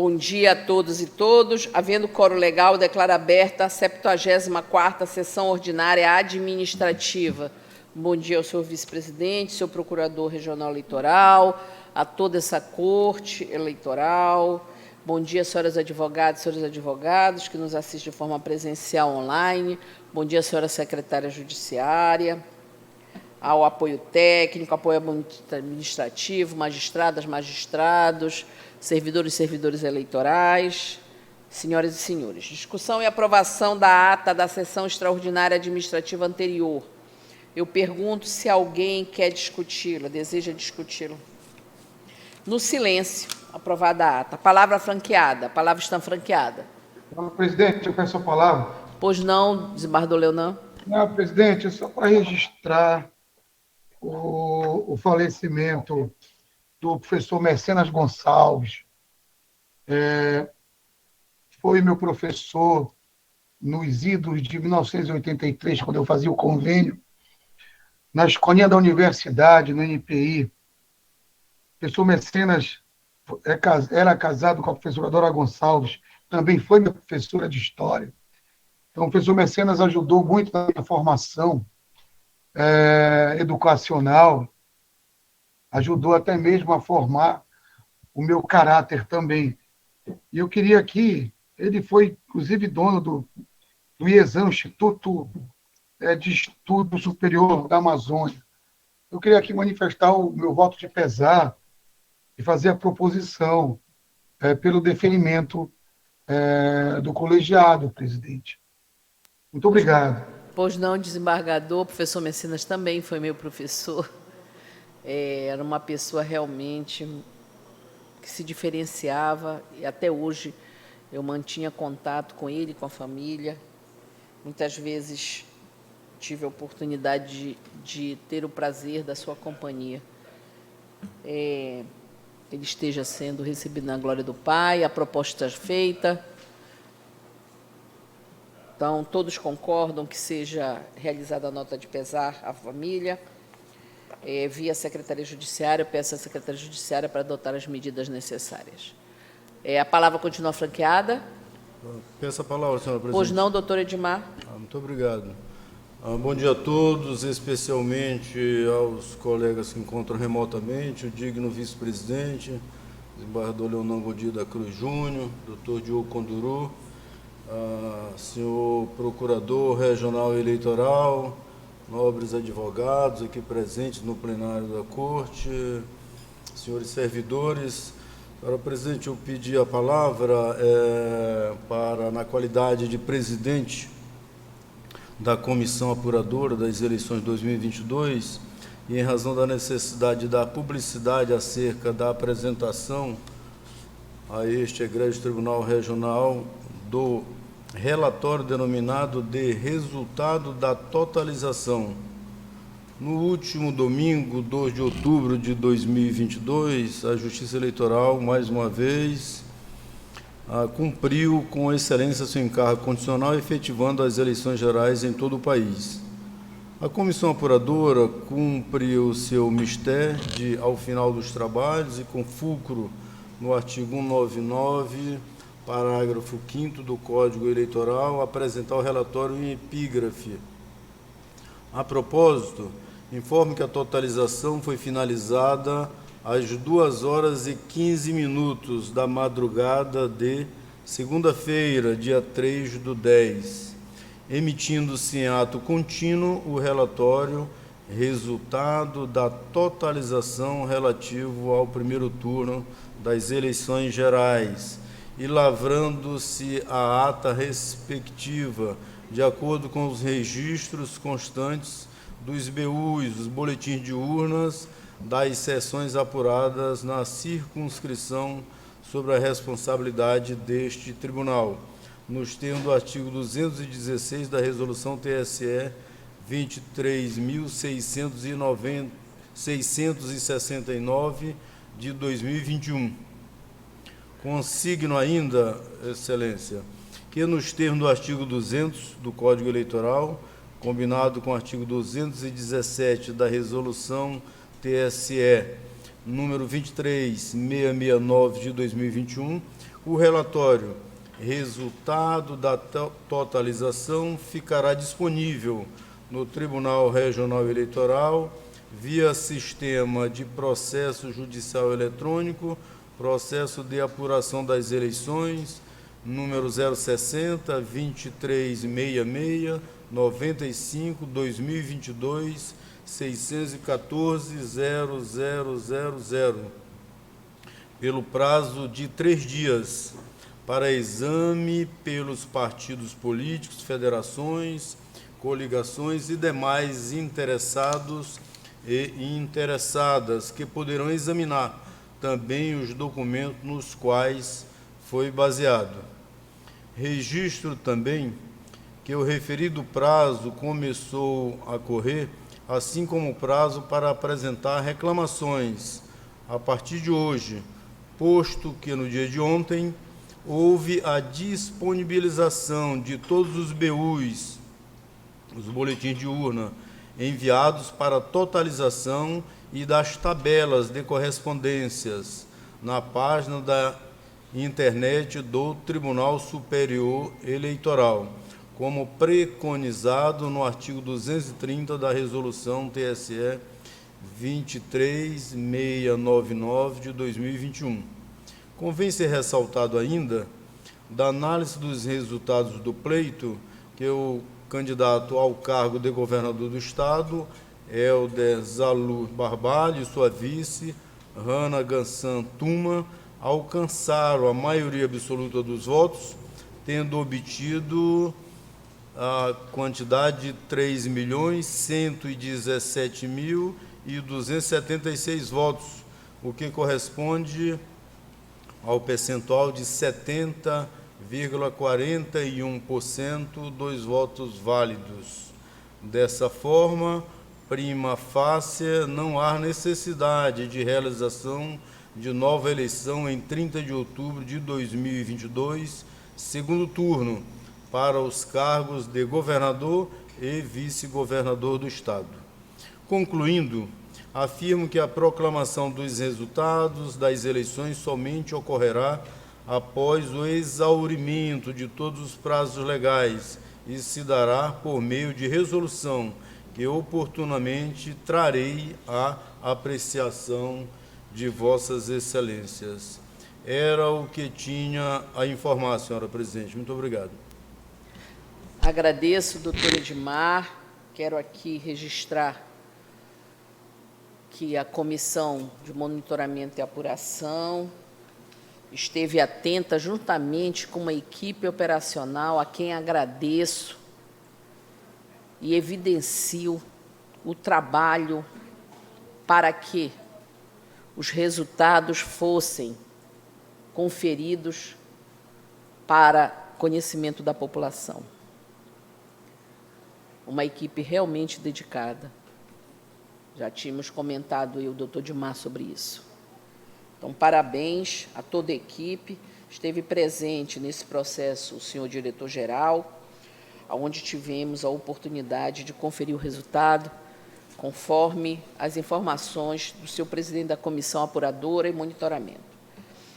Bom dia a todos e todas. Havendo quórum legal, declaro aberta a 74ª sessão ordinária administrativa. Bom dia ao senhor vice-presidente, senhor procurador regional eleitoral, a toda essa corte eleitoral. Bom dia, senhoras advogadas e senhores advogados que nos assistem de forma presencial online. Bom dia, senhora secretária judiciária, ao apoio técnico, apoio administrativo, magistradas, magistrados, servidores e servidores eleitorais, senhoras e senhores. Discussão e aprovação da ata da sessão extraordinária administrativa anterior. Eu pergunto se alguém quer discuti-la, deseja discuti-la. No silêncio, aprovada a ata. Palavra franqueada. A palavra está franqueada. Presidente, eu peço a palavra. Pois não, desembargador Leonan? Não, presidente, só para registrar o falecimento do professor Mecenas Gonçalves. Foi meu professor nos idos de 1983, quando eu fazia o convênio, na escolinha da universidade, no NPI. O professor Mecenas era casado com a professora Dora Gonçalves, também foi minha professora de História. Então, o professor Mecenas ajudou muito na minha formação educacional, ajudou até mesmo a formar o meu caráter também. E eu queria aqui, ele foi, inclusive, dono do IESAM, Instituto de Estudo Superior da Amazônia. Eu queria aqui manifestar o meu voto de pesar e fazer a proposição pelo deferimento do colegiado, presidente. Muito obrigado. Pois não, desembargador, o professor Mecenas também foi meu professor. Era uma pessoa realmente que se diferenciava, e até hoje eu mantinha contato com ele, com a família. Muitas vezes tive a oportunidade de ter o prazer da sua companhia. Ele esteja sendo recebido na glória do Pai, a proposta feita. Então, todos concordam que seja realizada a nota de pesar à família. Via Secretaria Judiciária, peço à Secretaria Judiciária para adotar as medidas necessárias. A palavra continua franqueada. Peço a palavra, senhora presidente. Pois não, doutor Edmar. Muito obrigado. Bom dia a todos, especialmente aos colegas que encontram remotamente, o digno vice-presidente, desembargador Leonan Godinho da Cruz Júnior, doutor Diogo Conduru, senhor procurador regional eleitoral, nobres advogados aqui presentes no plenário da Corte, senhores servidores. Senhora presidente, eu pedi a palavra para, na qualidade de presidente da Comissão Apuradora das Eleições 2022, e em razão da necessidade da publicidade acerca da apresentação a este egrégio Tribunal Regional do relatório denominado de resultado da totalização. No último domingo, 2 de outubro de 2022, a Justiça Eleitoral, mais uma vez, cumpriu com excelência seu encargo condicional, efetivando as eleições gerais em todo o país. A comissão apuradora cumpre o seu mistério ao final dos trabalhos e com fulcro no artigo 199, parágrafo 5º do Código Eleitoral, apresentar o relatório em epígrafe. A propósito, informo que a totalização foi finalizada às 2h15 da madrugada de segunda-feira, dia 3/10, emitindo-se em ato contínuo o relatório resultado da totalização relativo ao primeiro turno das eleições gerais e lavrando-se a ata respectiva, de acordo com os registros constantes dos BUs, os boletins de urnas, das sessões apuradas na circunscrição sobre a responsabilidade deste tribunal, nos termos do artigo 216 da Resolução TSE 23.669 de 2021. Consigno ainda, Excelência, que nos termos do artigo 200 do Código Eleitoral, combinado com o artigo 217 da Resolução TSE número 23669 de 2021, O relatório, resultado da totalização, ficará disponível no Tribunal Regional Eleitoral via sistema de processo judicial eletrônico, processo de apuração das eleições, número 060 2366 95 2022 614 0000, pelo prazo de 3 dias, para exame pelos partidos políticos, federações, coligações e demais interessados e interessadas, que poderão examinar também os documentos nos quais foi baseado. Registro também que o referido prazo começou a correr, assim como o prazo para apresentar reclamações, a partir de hoje, posto que no dia de ontem houve a disponibilização de todos os BUs, os boletins de urna, enviados para totalização e das tabelas de correspondências na página da internet do Tribunal Superior Eleitoral, como preconizado no artigo 230 da Resolução TSE 23699 de 2021. Convém ser ressaltado ainda, da análise dos resultados do pleito, que o candidato ao cargo de governador do Estado, Helder Zalu Barbalho, e sua vice, Rana Gansan Tuma, alcançaram a maioria absoluta dos votos, tendo obtido a quantidade de 3.117.276 votos, o que corresponde ao percentual de 70,41% dos votos válidos. Dessa forma, prima facie, não há necessidade de realização de nova eleição em 30 de outubro de 2022, segundo turno, para os cargos de governador e vice-governador do Estado. Concluindo, afirmo que a proclamação dos resultados das eleições somente ocorrerá após o exaurimento de todos os prazos legais e se dará por meio de resolução que oportunamente trarei à apreciação de vossas excelências. Era o que tinha a informar, senhora presidente. Muito obrigado. Agradeço, doutor Edmar. Quero aqui registrar que a Comissão de Monitoramento e Apuração esteve atenta, juntamente com uma equipe operacional, a quem agradeço, e evidencio o trabalho para que os resultados fossem conferidos para conhecimento da população. Uma equipe realmente dedicada. Já tínhamos comentado eu e o doutor Edmar sobre isso. Então, parabéns a toda a equipe. Esteve presente nesse processo o senhor diretor-geral, onde tivemos a oportunidade de conferir o resultado, conforme as informações do seu presidente da Comissão Apuradora e Monitoramento.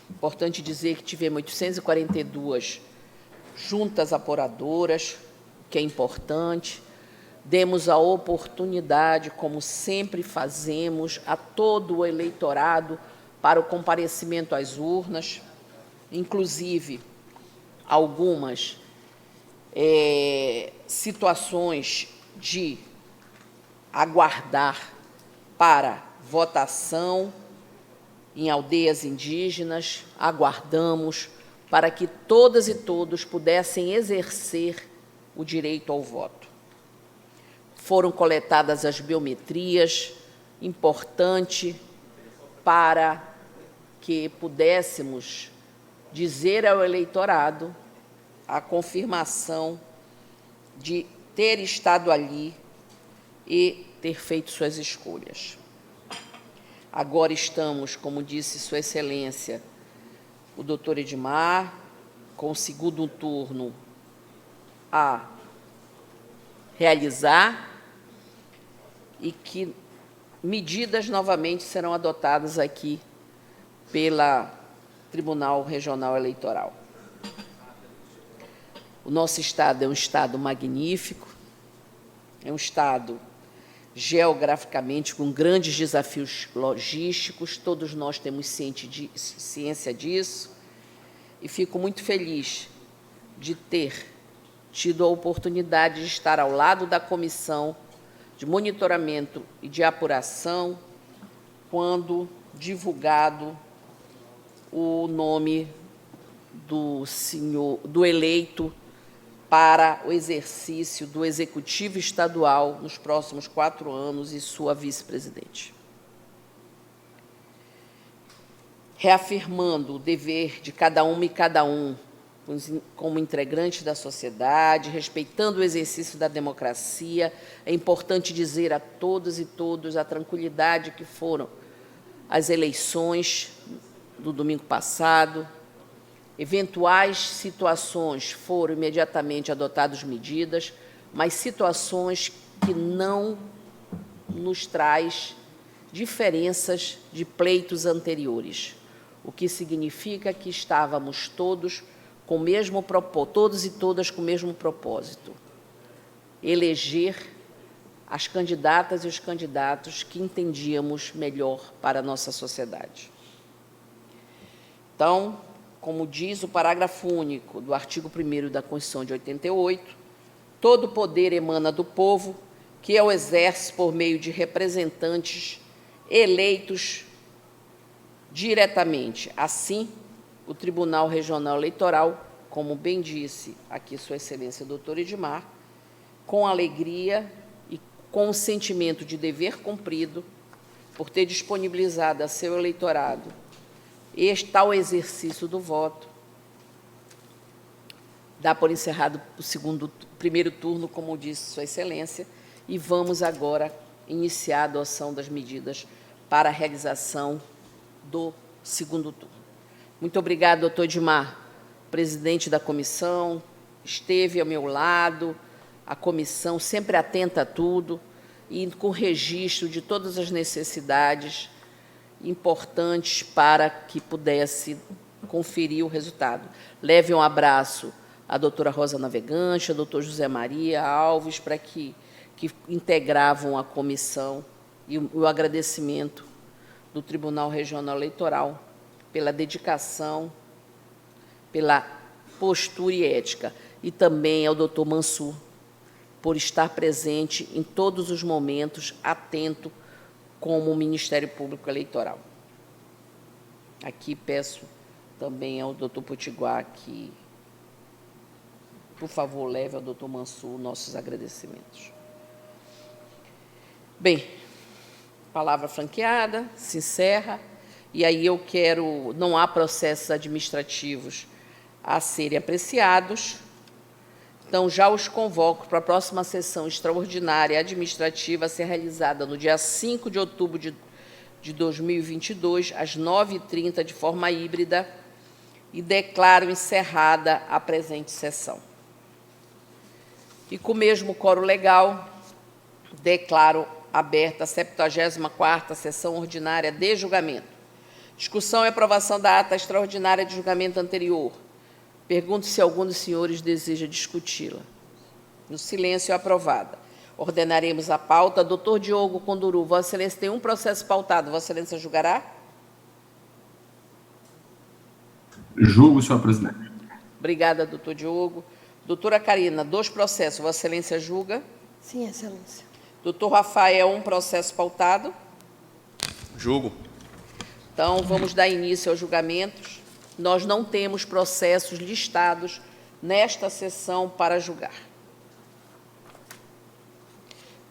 Importante dizer que tivemos 842 juntas apuradoras, que é importante. Demos a oportunidade, como sempre fazemos, a todo o eleitorado para o comparecimento às urnas, inclusive algumas situações de aguardar para votação em aldeias indígenas, aguardamos para que todas e todos pudessem exercer o direito ao voto. Foram coletadas as biometrias, importante para que pudéssemos dizer ao eleitorado a confirmação de ter estado ali e ter feito suas escolhas. Agora estamos, como disse Sua Excelência, o doutor Edmar, com o segundo turno a realizar, e que medidas novamente serão adotadas aqui pela Tribunal Regional Eleitoral. O nosso Estado é um Estado magnífico, é um Estado geograficamente com grandes desafios logísticos, todos nós temos ciência disso, e fico muito feliz de ter tido a oportunidade de estar ao lado da comissão de monitoramento e de apuração quando divulgado o nome do eleito para o exercício do Executivo Estadual nos próximos 4 anos e sua vice-presidente. Reafirmando o dever de cada uma e cada um como integrantes da sociedade, respeitando o exercício da democracia, é importante dizer a todas e todos a tranquilidade que foram as eleições do domingo passado. Eventuais situações foram imediatamente adotadas medidas, mas situações que não nos traz diferenças de pleitos anteriores, o que significa que estávamos todos com o mesmo propósito, todos e todas com o mesmo propósito: eleger as candidatas e os candidatos que entendíamos melhor para a nossa sociedade. Então, como diz o parágrafo único do artigo 1º da Constituição de 88, todo poder emana do povo, que o exerce por meio de representantes eleitos diretamente. Assim, o Tribunal Regional Eleitoral, como bem disse aqui Sua Excelência, doutor Edmar, com alegria e com o sentimento de dever cumprido, por ter disponibilizado a seu eleitorado tal exercício do voto, dá por encerrado o primeiro turno, como disse Sua Excelência, e vamos agora iniciar a adoção das medidas para a realização do segundo turno. Muito obrigado, doutor Edmar, presidente da comissão, esteve ao meu lado, a comissão sempre atenta a tudo e com registro de todas as necessidades importantes para que pudesse conferir o resultado. Leve um abraço à doutora Rosa Navegante, ao doutor José Maria Alves, para que integravam a comissão, e o agradecimento do Tribunal Regional Eleitoral pela dedicação, pela postura e ética, e também ao doutor Mansur, por estar presente em todos os momentos, atento como o Ministério Público Eleitoral. Aqui peço também ao doutor Potiguar que, por favor, leve ao doutor Mansur nossos agradecimentos. Bem, palavra franqueada, se encerra, e aí eu quero, não há processos administrativos a serem apreciados, então já os convoco para a próxima sessão extraordinária administrativa a ser realizada no dia 5 de outubro de 2022, às 9h30, de forma híbrida, e declaro encerrada a presente sessão. E com o mesmo quórum legal, declaro aberta a 74ª sessão ordinária de julgamento. Discussão e aprovação da ata extraordinária de julgamento anterior. Pergunto se algum dos senhores deseja discuti-la. No silêncio, aprovada. Ordenaremos a pauta. Doutor Diogo Conduru, Vossa Excelência tem um processo pautado. Vossa Excelência julgará? Julgo, senhor presidente. Obrigada, doutor Diogo. Doutora Karina, 2 processos. Vossa Excelência julga? Sim, Excelência. Doutor Rafael, 1 processo pautado? Julgo. Então, vamos dar início aos julgamentos. Nós não temos processos listados nesta sessão para julgar.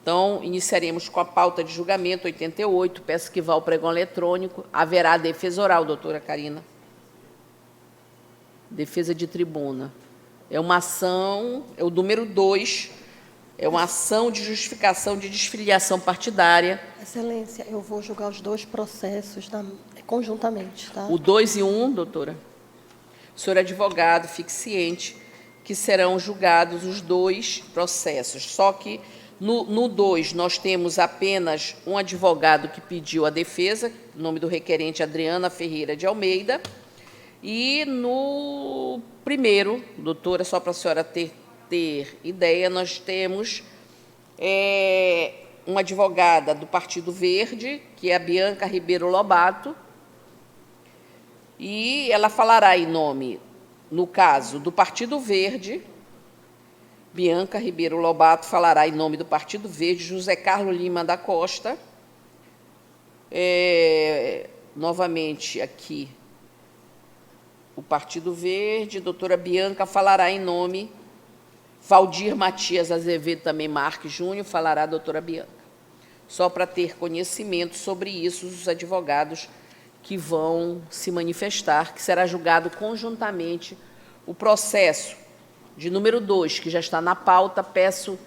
Então, iniciaremos com a pauta de julgamento 88. Peço que vá ao pregão eletrônico. Haverá defesa oral, doutora Karina. Defesa de tribuna. É uma ação, é o número 2, é uma ação de justificação de desfiliação partidária. Excelência, eu vou julgar os 2 processos conjuntamente, tá? O 2 e 1, doutora. O senhor advogado, fique ciente que serão julgados os 2 processos. Só que no 2 nós temos apenas um advogado que pediu a defesa, o nome do requerente Adriana Ferreira de Almeida, E no primeiro, doutora, só para a senhora ter ideia, nós temos uma advogada do Partido Verde, que é a Bianca Ribeiro Lobato, e ela falará em nome, no caso, do Partido Verde. Bianca Ribeiro Lobato falará em nome do Partido Verde, José Carlos Lima da Costa. Novamente, aqui, o Partido Verde, doutora Bianca falará em nome, Valdir Matias Azevedo, também Marques Júnior, falará a doutora Bianca. Só para ter conhecimento sobre isso, os advogados que vão se manifestar, que será julgado conjuntamente o processo de número 2, que já está na pauta. Peço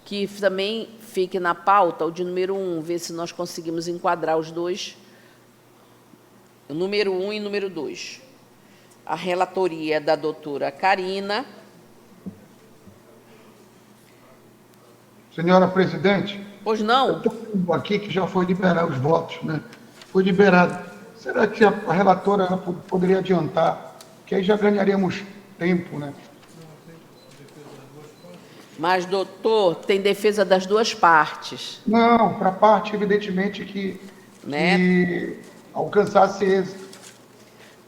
que também fique na pauta o de número 1, ver se nós conseguimos enquadrar os dois, o número 1 e número 2. A relatoria da doutora Karina. Senhora presidente, Pois não? eu estou vendo aqui que já foi liberar os votos, né? Foi liberado. Será que a relatora ela poderia adiantar? Que aí já ganharíamos tempo, né? Mas, doutor, tem defesa das duas partes. Não, para a parte, evidentemente, que alcançasse êxito.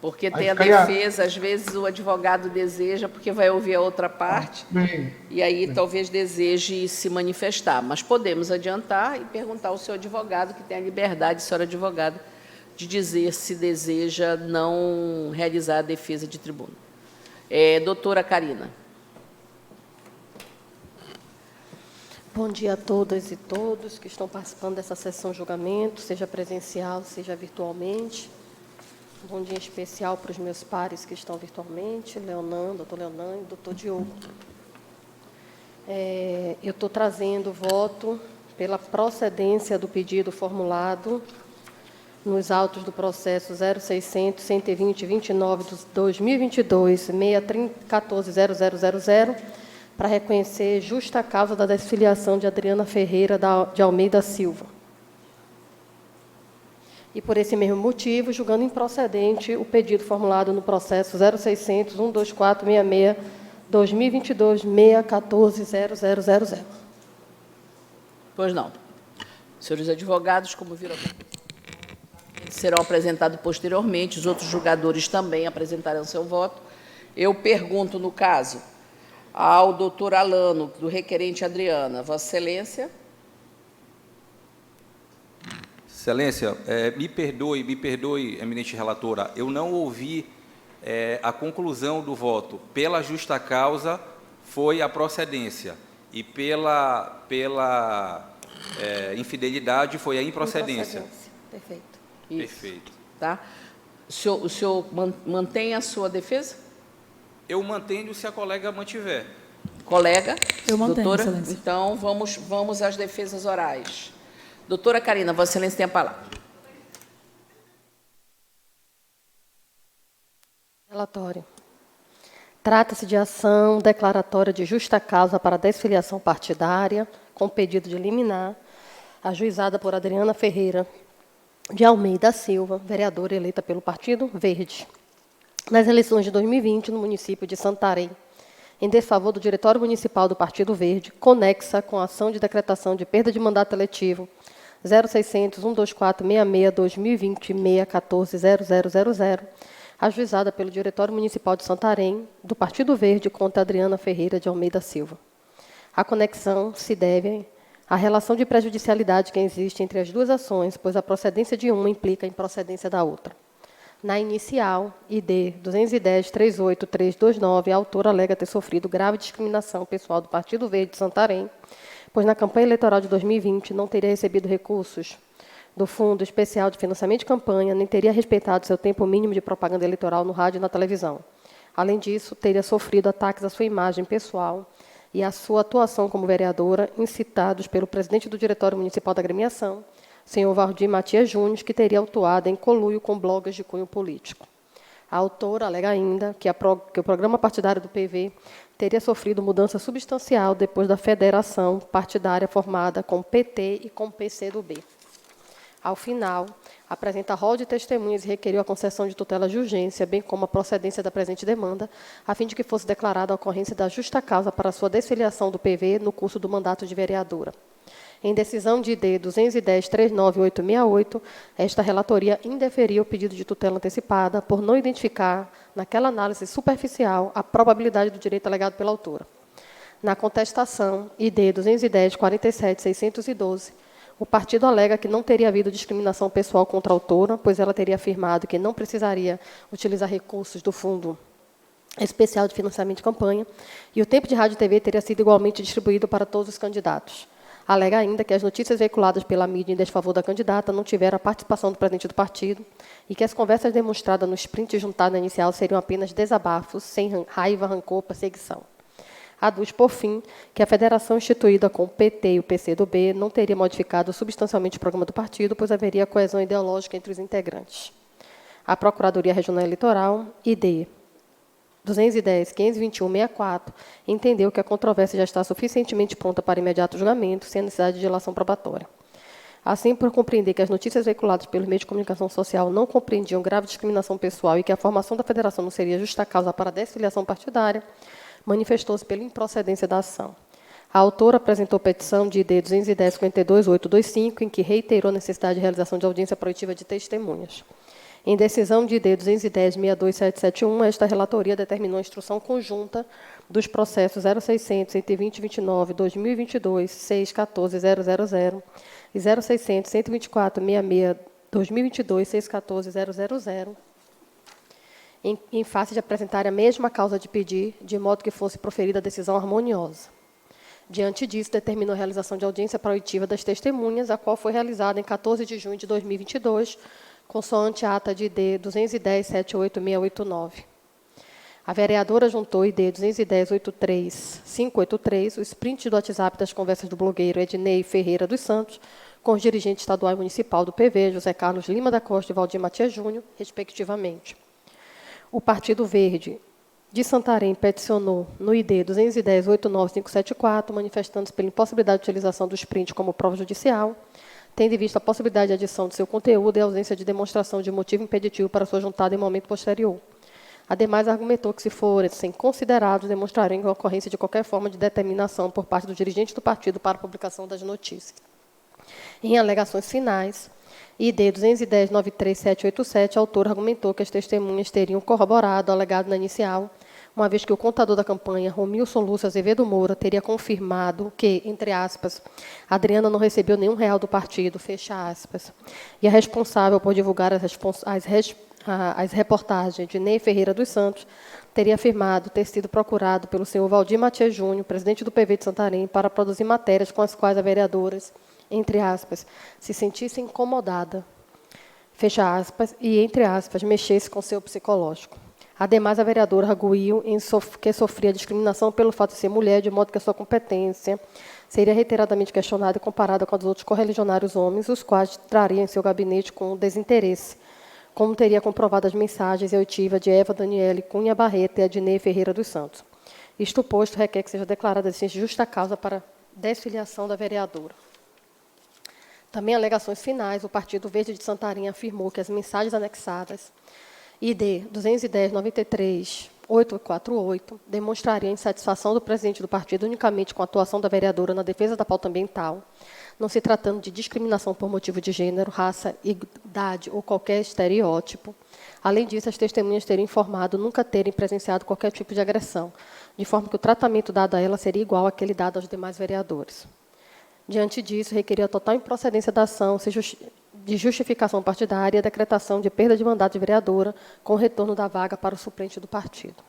Porque Aí tem a ficaria- defesa, às vezes o advogado deseja, porque vai ouvir a outra parte, Bem, e aí talvez deseje se manifestar. Mas podemos adiantar e perguntar ao seu advogado, que tem a liberdade, senhor advogado, de dizer se deseja não realizar a defesa de tribuna. Doutora Karina. Bom dia a todas e todos que estão participando dessa sessão de julgamento, seja presencial, seja virtualmente. Bom dia especial para os meus pares que estão virtualmente, doutor Leonan e doutor Diogo. Eu estou trazendo o voto pela procedência do pedido formulado nos autos do processo 0600 120 29 de 2022 6140000 para reconhecer justa causa da desfiliação de Adriana Ferreira de Almeida Silva. E, por esse mesmo motivo, julgando improcedente o pedido formulado no processo 0600 12466 2022 6140000. Pois não. Senhores advogados, como viram, serão apresentados posteriormente, os outros julgadores também apresentarão seu voto. Eu pergunto, no caso, ao doutor Alano, do requerente Adriana. Vossa Excelência. Excelência, me perdoe, eminente relatora, eu não ouvi a conclusão do voto. Pela justa causa foi a procedência e pela infidelidade foi a improcedência. Perfeito. Isso. Perfeito. Tá? O senhor mantém a sua defesa? Eu mantenho se a colega mantiver. Colega? Eu mantenho, doutora? Excelência. Então, vamos às defesas orais. Doutora Karina, Vossa Excelência tem a palavra. Relatório. Trata-se de ação declaratória de justa causa para desfiliação partidária, com pedido de liminar, ajuizada por Adriana Ferreira de Almeida Silva, vereadora eleita pelo Partido Verde, nas eleições de 2020 no município de Santarém, em desfavor do Diretório Municipal do Partido Verde, conexa com a ação de decretação de perda de mandato eletivo 0600 12466 2020 6140000, ajuizada pelo Diretório Municipal de Santarém, do Partido Verde, contra Adriana Ferreira de Almeida Silva. A conexão se deve à relação de prejudicialidade que existe entre as duas ações, pois a procedência de uma implica a improcedência da outra. Na inicial, ID 210-38329, a autora alega ter sofrido grave discriminação pessoal do Partido Verde de Santarém, pois na campanha eleitoral de 2020 não teria recebido recursos do Fundo Especial de Financiamento de Campanha, nem teria respeitado seu tempo mínimo de propaganda eleitoral no rádio e na televisão. Além disso, teria sofrido ataques à sua imagem pessoal e à sua atuação como vereadora, incitados pelo presidente do Diretório Municipal da Agremiação, senhor Valdir Matias Júnior, que teria atuado em conluio com bloggers de cunho político. A autora alega ainda que o programa partidário do PV teria sofrido mudança substancial depois da federação partidária formada com o PT e com o PCdoB. Ao final, apresenta rol de testemunhas e requeriu a concessão de tutela de urgência, bem como a procedência da presente demanda, a fim de que fosse declarada a ocorrência da justa causa para sua desfiliação do PV no curso do mandato de vereadora. Em decisão de ID 210-39868, esta relatoria indeferiu o pedido de tutela antecipada por não identificar, naquela análise superficial, a probabilidade do direito alegado pela autora. Na contestação, ID 210-47-612, o partido alega que não teria havido discriminação pessoal contra a autora, pois ela teria afirmado que não precisaria utilizar recursos do Fundo Especial de Financiamento de Campanha, e o tempo de rádio e TV teria sido igualmente distribuído para todos os candidatos. Alega ainda que as notícias veiculadas pela mídia em desfavor da candidata não tiveram a participação do presidente do partido e que as conversas demonstradas no sprint juntado na inicial seriam apenas desabafos, sem raiva, rancor, perseguição. Aduz, por fim, que a federação instituída com o PT e o PCdoB não teria modificado substancialmente o programa do partido, pois haveria coesão ideológica entre os integrantes. A Procuradoria Regional Eleitoral, ID 210-521-64, entendeu que a controvérsia já está suficientemente pronta para imediato julgamento, sem a necessidade de dilação probatória. Assim, por compreender que as notícias veiculadas pelos meios de comunicação social não compreendiam grave discriminação pessoal e que a formação da federação não seria justa causa para a desfiliação partidária, manifestou-se pela improcedência da ação. A autora apresentou petição de ID 210-52-825, em que reiterou a necessidade de realização de audiência proibitiva de testemunhas. Em decisão de ID 210-62771, esta relatoria determinou a instrução conjunta dos processos 0600, 120-29, 2022, 614-000 e 0600, 124-66, 2022, 614-000, em face de apresentar a mesma causa de pedir, de modo que fosse proferida a decisão harmoniosa. Diante disso, determinou a realização de audiência proibitiva das testemunhas, a qual foi realizada em 14 de junho de 2022, consoante a ata de ID 210-78689. A vereadora juntou ID 210-83583, o sprint do WhatsApp das conversas do blogueiro Ednei Ferreira dos Santos, com os dirigentes estadual e municipal do PV, José Carlos Lima da Costa e Valdir Matias Júnior, respectivamente. O Partido Verde de Santarém peticionou no ID 210-89574, manifestando-se pela impossibilidade de utilização do sprint como prova judicial, tendo em vista a possibilidade de adição de seu conteúdo e a ausência de demonstração de motivo impeditivo para sua juntada em momento posterior. Ademais, argumentou que, se forem considerados, demonstrariam a ocorrência de qualquer forma de determinação por parte do dirigente do partido para a publicação das notícias. Em alegações finais, ID 210-93787, a autora argumentou que as testemunhas teriam corroborado o alegado na inicial, uma vez que o contador da campanha, Romilson Lúcio Azevedo Moura, teria confirmado que, entre aspas, Adriana não recebeu nenhum real do partido, fecha aspas, e a responsável por divulgar as reportagens de Ney Ferreira dos Santos teria afirmado ter sido procurado pelo senhor Valdir Matias Júnior, presidente do PV de Santarém, para produzir matérias com as quais a vereadoras, entre aspas, se sentisse incomodada, fecha aspas, e, entre aspas, mexesse com seu psicológico. Ademais, a vereadora arguiu que sofria discriminação pelo fato de ser mulher, de modo que a sua competência seria reiteradamente questionada e comparada com a dos outros correligionários homens, os quais trariam em seu gabinete com desinteresse, como teria comprovado as mensagens e oitiva de Eva Daniele Cunha Barreto e Adnei Ferreira dos Santos. Isto posto, requer que seja declarada de justa causa para desfiliação da vereadora. Também em alegações finais, o Partido Verde de Santarém afirmou que as mensagens anexadas ID 210-93-848 demonstrariam a insatisfação do presidente do partido unicamente com a atuação da vereadora na defesa da pauta ambiental, não se tratando de discriminação por motivo de gênero, raça, idade ou qualquer estereótipo. Além disso, as testemunhas teriam informado nunca terem presenciado qualquer tipo de agressão, de forma que o tratamento dado a ela seria igual àquele dado aos demais vereadores. Diante disso, requeria a total improcedência da ação de justificação partidária e a decretação de perda de mandato de vereadora com o retorno da vaga para o suplente do partido.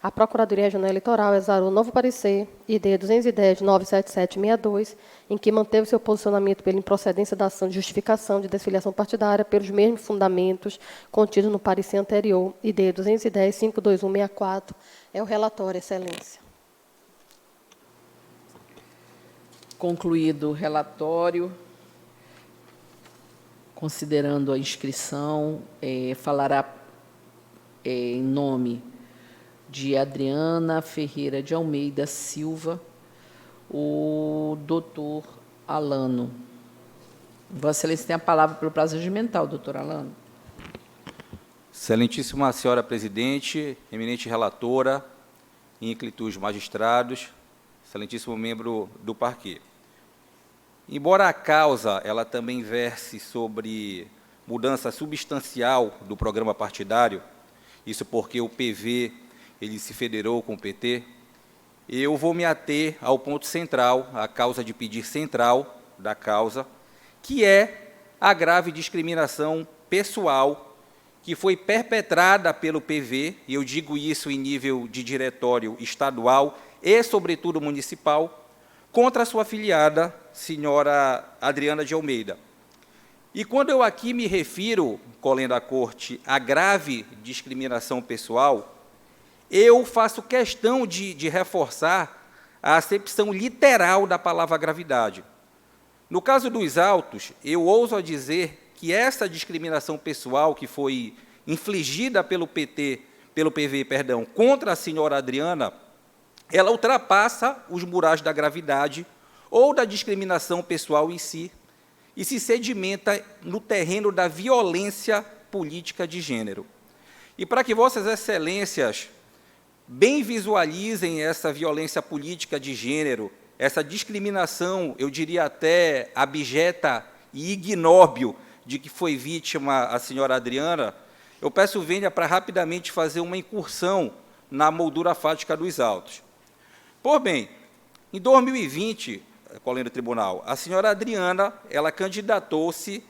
A Procuradoria Regional Eleitoral exarou novo parecer, ID 210-97762, em que manteve seu posicionamento pela improcedência da ação de justificação de desfiliação partidária pelos mesmos fundamentos contidos no parecer anterior, ID 210-52164. É o relatório, Excelência. Concluído o relatório, considerando a inscrição, falará em nome de Adriana Ferreira de Almeida Silva, o doutor Alano. Vossa Excelência tem a palavra pelo prazo regimental, doutor Alano. Excelentíssima senhora presidente, eminente relatora, ínclitos magistrados, excelentíssimo membro do parquê. Embora a causa ela também verse sobre mudança substancial do programa partidário, isso porque o PV ele se federou com o PT, eu vou me ater ao ponto central, à causa de pedir central da causa, que é a grave discriminação pessoal que foi perpetrada pelo PV, e eu digo isso em nível de diretório estadual e, sobretudo, municipal, contra a sua afiliada, senhora Adriana de Almeida. E quando eu aqui me refiro, colega da Corte, à grave discriminação pessoal, eu faço questão de reforçar a acepção literal da palavra gravidade. No caso dos autos, eu ouso dizer que essa discriminação pessoal que foi infligida pelo PV, contra a senhora Adriana, ela ultrapassa os murais da gravidade ou da discriminação pessoal em si e se sedimenta no terreno da violência política de gênero. E para que vossas excelências bem visualizem essa violência política de gênero, essa discriminação, eu diria até abjeta e ignóbil, de que foi vítima a senhora Adriana, eu peço vênia para rapidamente fazer uma incursão na moldura fática dos autos. Por bem, em 2020, colega do tribunal, a senhora Adriana, ela candidatou-se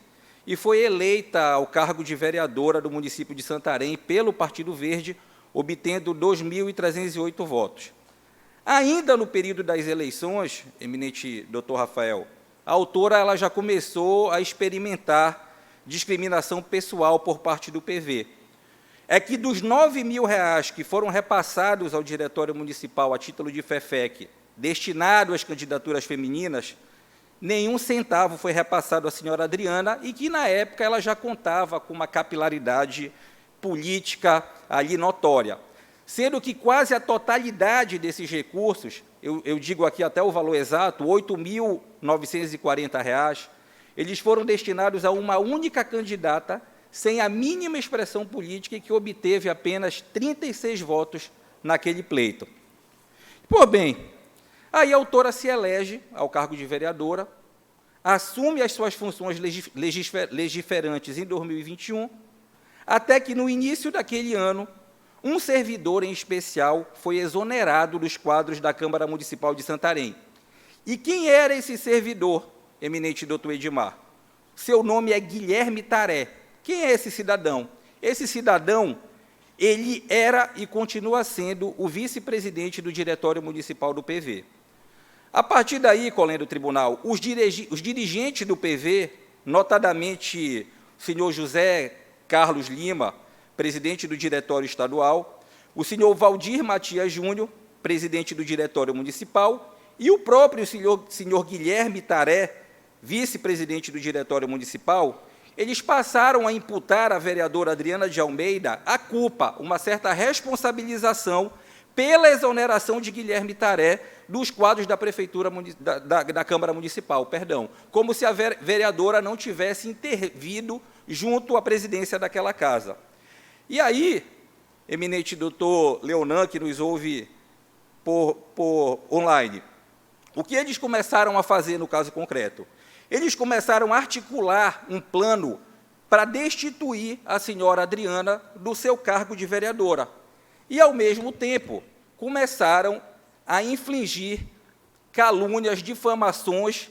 e foi eleita ao cargo de vereadora do município de Santarém pelo Partido Verde, obtendo 2.308 votos. Ainda no período das eleições, eminente doutor Rafael, a autora ela já começou a experimentar discriminação pessoal por parte do PV. É que dos R$9.000 que foram repassados ao Diretório Municipal a título de FEFEC, destinado às candidaturas femininas, nenhum centavo foi repassado à senhora Adriana e que, na época, ela já contava com uma capilaridade política ali notória. Sendo que quase a totalidade desses recursos, eu digo aqui até o valor exato, R$ 8.940, eles foram destinados a uma única candidata, sem a mínima expressão política e que obteve apenas 36 votos naquele pleito. Por bem, aí a autora se elege ao cargo de vereadora, assume as suas funções legiferantes em 2021, até que, no início daquele ano, um servidor em especial foi exonerado dos quadros da Câmara Municipal de Santarém. E quem era esse servidor, eminente doutor Edmar? Seu nome é Guilherme Taré. Quem é esse cidadão? Esse cidadão, ele era e continua sendo o vice-presidente do Diretório Municipal do PV. A partir daí, colega do tribunal, os dirigentes do PV, notadamente o senhor José Carlos Lima, presidente do Diretório Estadual, o senhor Valdir Matias Júnior, presidente do Diretório Municipal, e o próprio senhor Guilherme Taré, vice-presidente do Diretório Municipal, eles passaram a imputar à vereadora Adriana de Almeida a culpa, uma certa responsabilização pela exoneração de Guilherme Taré dos quadros da Prefeitura, da Câmara Municipal, como se a vereadora não tivesse intervido junto à presidência daquela casa. E aí, eminente doutor Leonan, que nos ouve por online, o que eles começaram a fazer no caso concreto? Eles começaram a articular um plano para destituir a senhora Adriana do seu cargo de vereadora. E, ao mesmo tempo, começaram a infligir calúnias, difamações,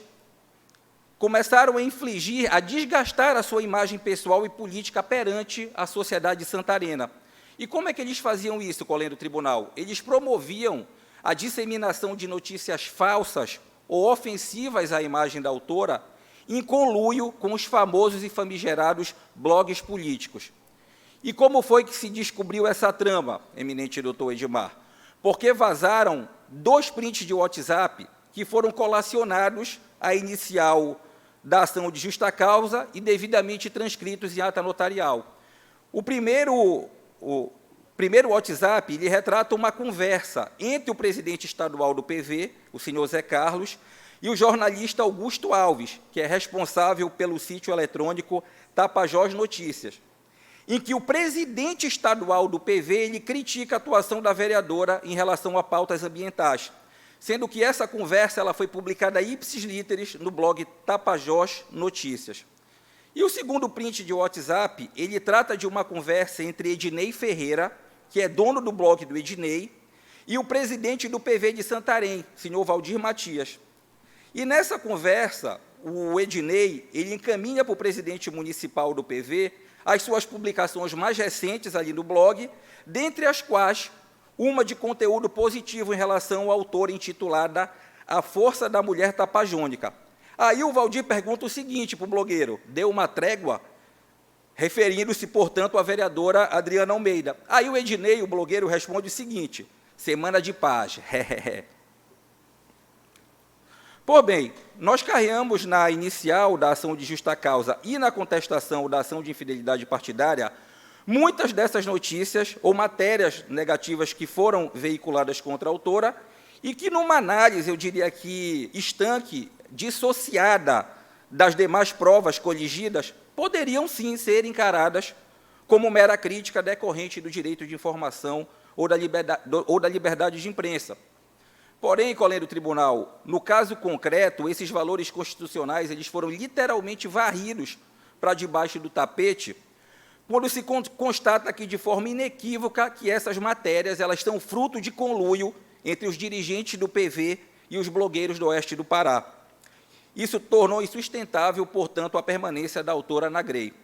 começaram a desgastar a sua imagem pessoal e política perante a sociedade santarena. E como é que eles faziam isso, colega do tribunal? Eles promoviam a disseminação de notícias falsas ou ofensivas à imagem da autora, em conluio com os famosos e famigerados blogs políticos. E como foi que se descobriu essa trama, eminente doutor Edmar? Porque vazaram 2 prints de WhatsApp que foram colacionados à inicial da ação de justa causa e devidamente transcritos em ata notarial. O primeiro WhatsApp ele retrata uma conversa entre o presidente estadual do PV, o senhor Zé Carlos, e o jornalista Augusto Alves, que é responsável pelo sítio eletrônico Tapajós Notícias, em que o presidente estadual do PV ele critica a atuação da vereadora em relação a pautas ambientais, sendo que essa conversa ela foi publicada ipsis literis no blog Tapajós Notícias. E o segundo print de WhatsApp, ele trata de uma conversa entre Ednei Ferreira, que é dono do blog do Ednei, e o presidente do PV de Santarém, senhor Valdir Matias. E nessa conversa, o Ednei ele encaminha para o presidente municipal do PV as suas publicações mais recentes ali no blog, dentre as quais uma de conteúdo positivo em relação ao autor intitulada A Força da Mulher Tapajônica. Aí o Valdir pergunta o seguinte para o blogueiro, deu uma trégua, referindo-se, portanto, à vereadora Adriana Almeida. Aí o Ednei, o blogueiro, responde o seguinte, semana de paz, Pois bem, nós carreamos na inicial da ação de justa causa e na contestação da ação de infidelidade partidária muitas dessas notícias ou matérias negativas que foram veiculadas contra a autora e que, numa análise, eu diria que estanque, dissociada das demais provas coligidas, poderiam, sim, ser encaradas como mera crítica decorrente do direito de informação ou da liberdade de imprensa. Porém, colega do tribunal, no caso concreto, esses valores constitucionais eles foram literalmente varridos para debaixo do tapete, quando se constata aqui de forma inequívoca que essas matérias elas são fruto de conluio entre os dirigentes do PV e os blogueiros do Oeste do Pará. Isso tornou insustentável, portanto, a permanência da autora na GREI.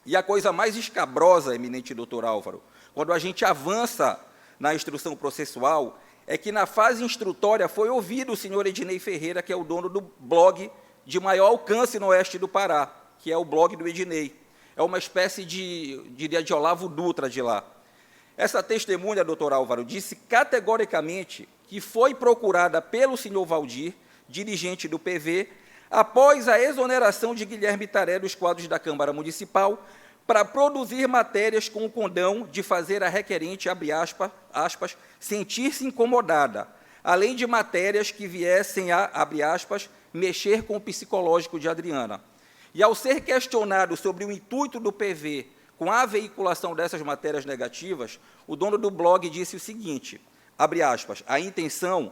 E a coisa mais escabrosa, eminente doutor Álvaro, quando a gente avança na instrução processual, é que na fase instrutória foi ouvido o senhor Ednei Ferreira, que é o dono do blog de maior alcance no Oeste do Pará, que é o blog do Ednei. É uma espécie de, diria, de Olavo Dutra de lá. Essa testemunha, doutor Álvaro, disse categoricamente que foi procurada pelo senhor Valdir, dirigente do PV, após a exoneração de Guilherme Taré dos quadros da Câmara Municipal, para produzir matérias com o condão de fazer a requerente, abre aspas, sentir-se incomodada, além de matérias que viessem a, abre aspas, mexer com o psicológico de Adriana. E, ao ser questionado sobre o intuito do PV com a veiculação dessas matérias negativas, o dono do blog disse o seguinte, abre aspas, a intenção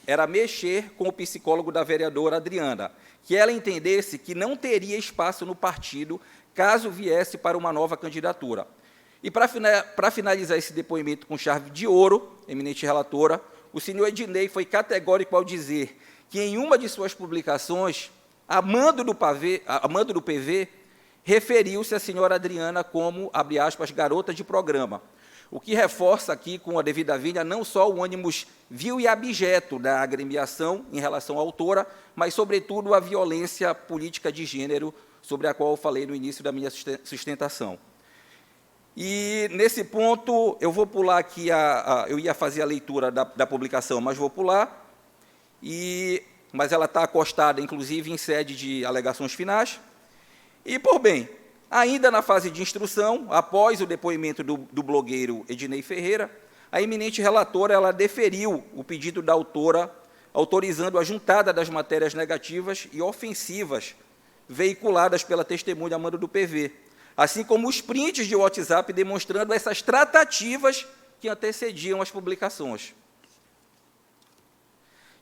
era mexer com o psicólogo da vereadora Adriana, que ela entendesse que não teria espaço no partido caso viesse para uma nova candidatura. E, para finalizar esse depoimento com chave de ouro, eminente relatora, o senhor Ednei foi categórico ao dizer que, em uma de suas publicações, a mando do PV, referiu-se à senhora Adriana como, abre aspas, garota de programa, o que reforça aqui, com a devida vinha, não só o ânimos vil e abjeto da agremiação em relação à autora, mas, sobretudo, a violência política de gênero sobre a qual eu falei no início da minha sustentação. E, nesse ponto, eu vou pular aqui, eu ia fazer a leitura da publicação, mas vou pular, mas ela está acostada, inclusive, em sede de alegações finais. E, por bem, ainda na fase de instrução, após o depoimento do blogueiro Ednei Ferreira, a eminente relatora ela deferiu o pedido da autora, autorizando a juntada das matérias negativas e ofensivas veiculadas pela testemunha a mando do PV, assim como os prints de WhatsApp demonstrando essas tratativas que antecediam as publicações.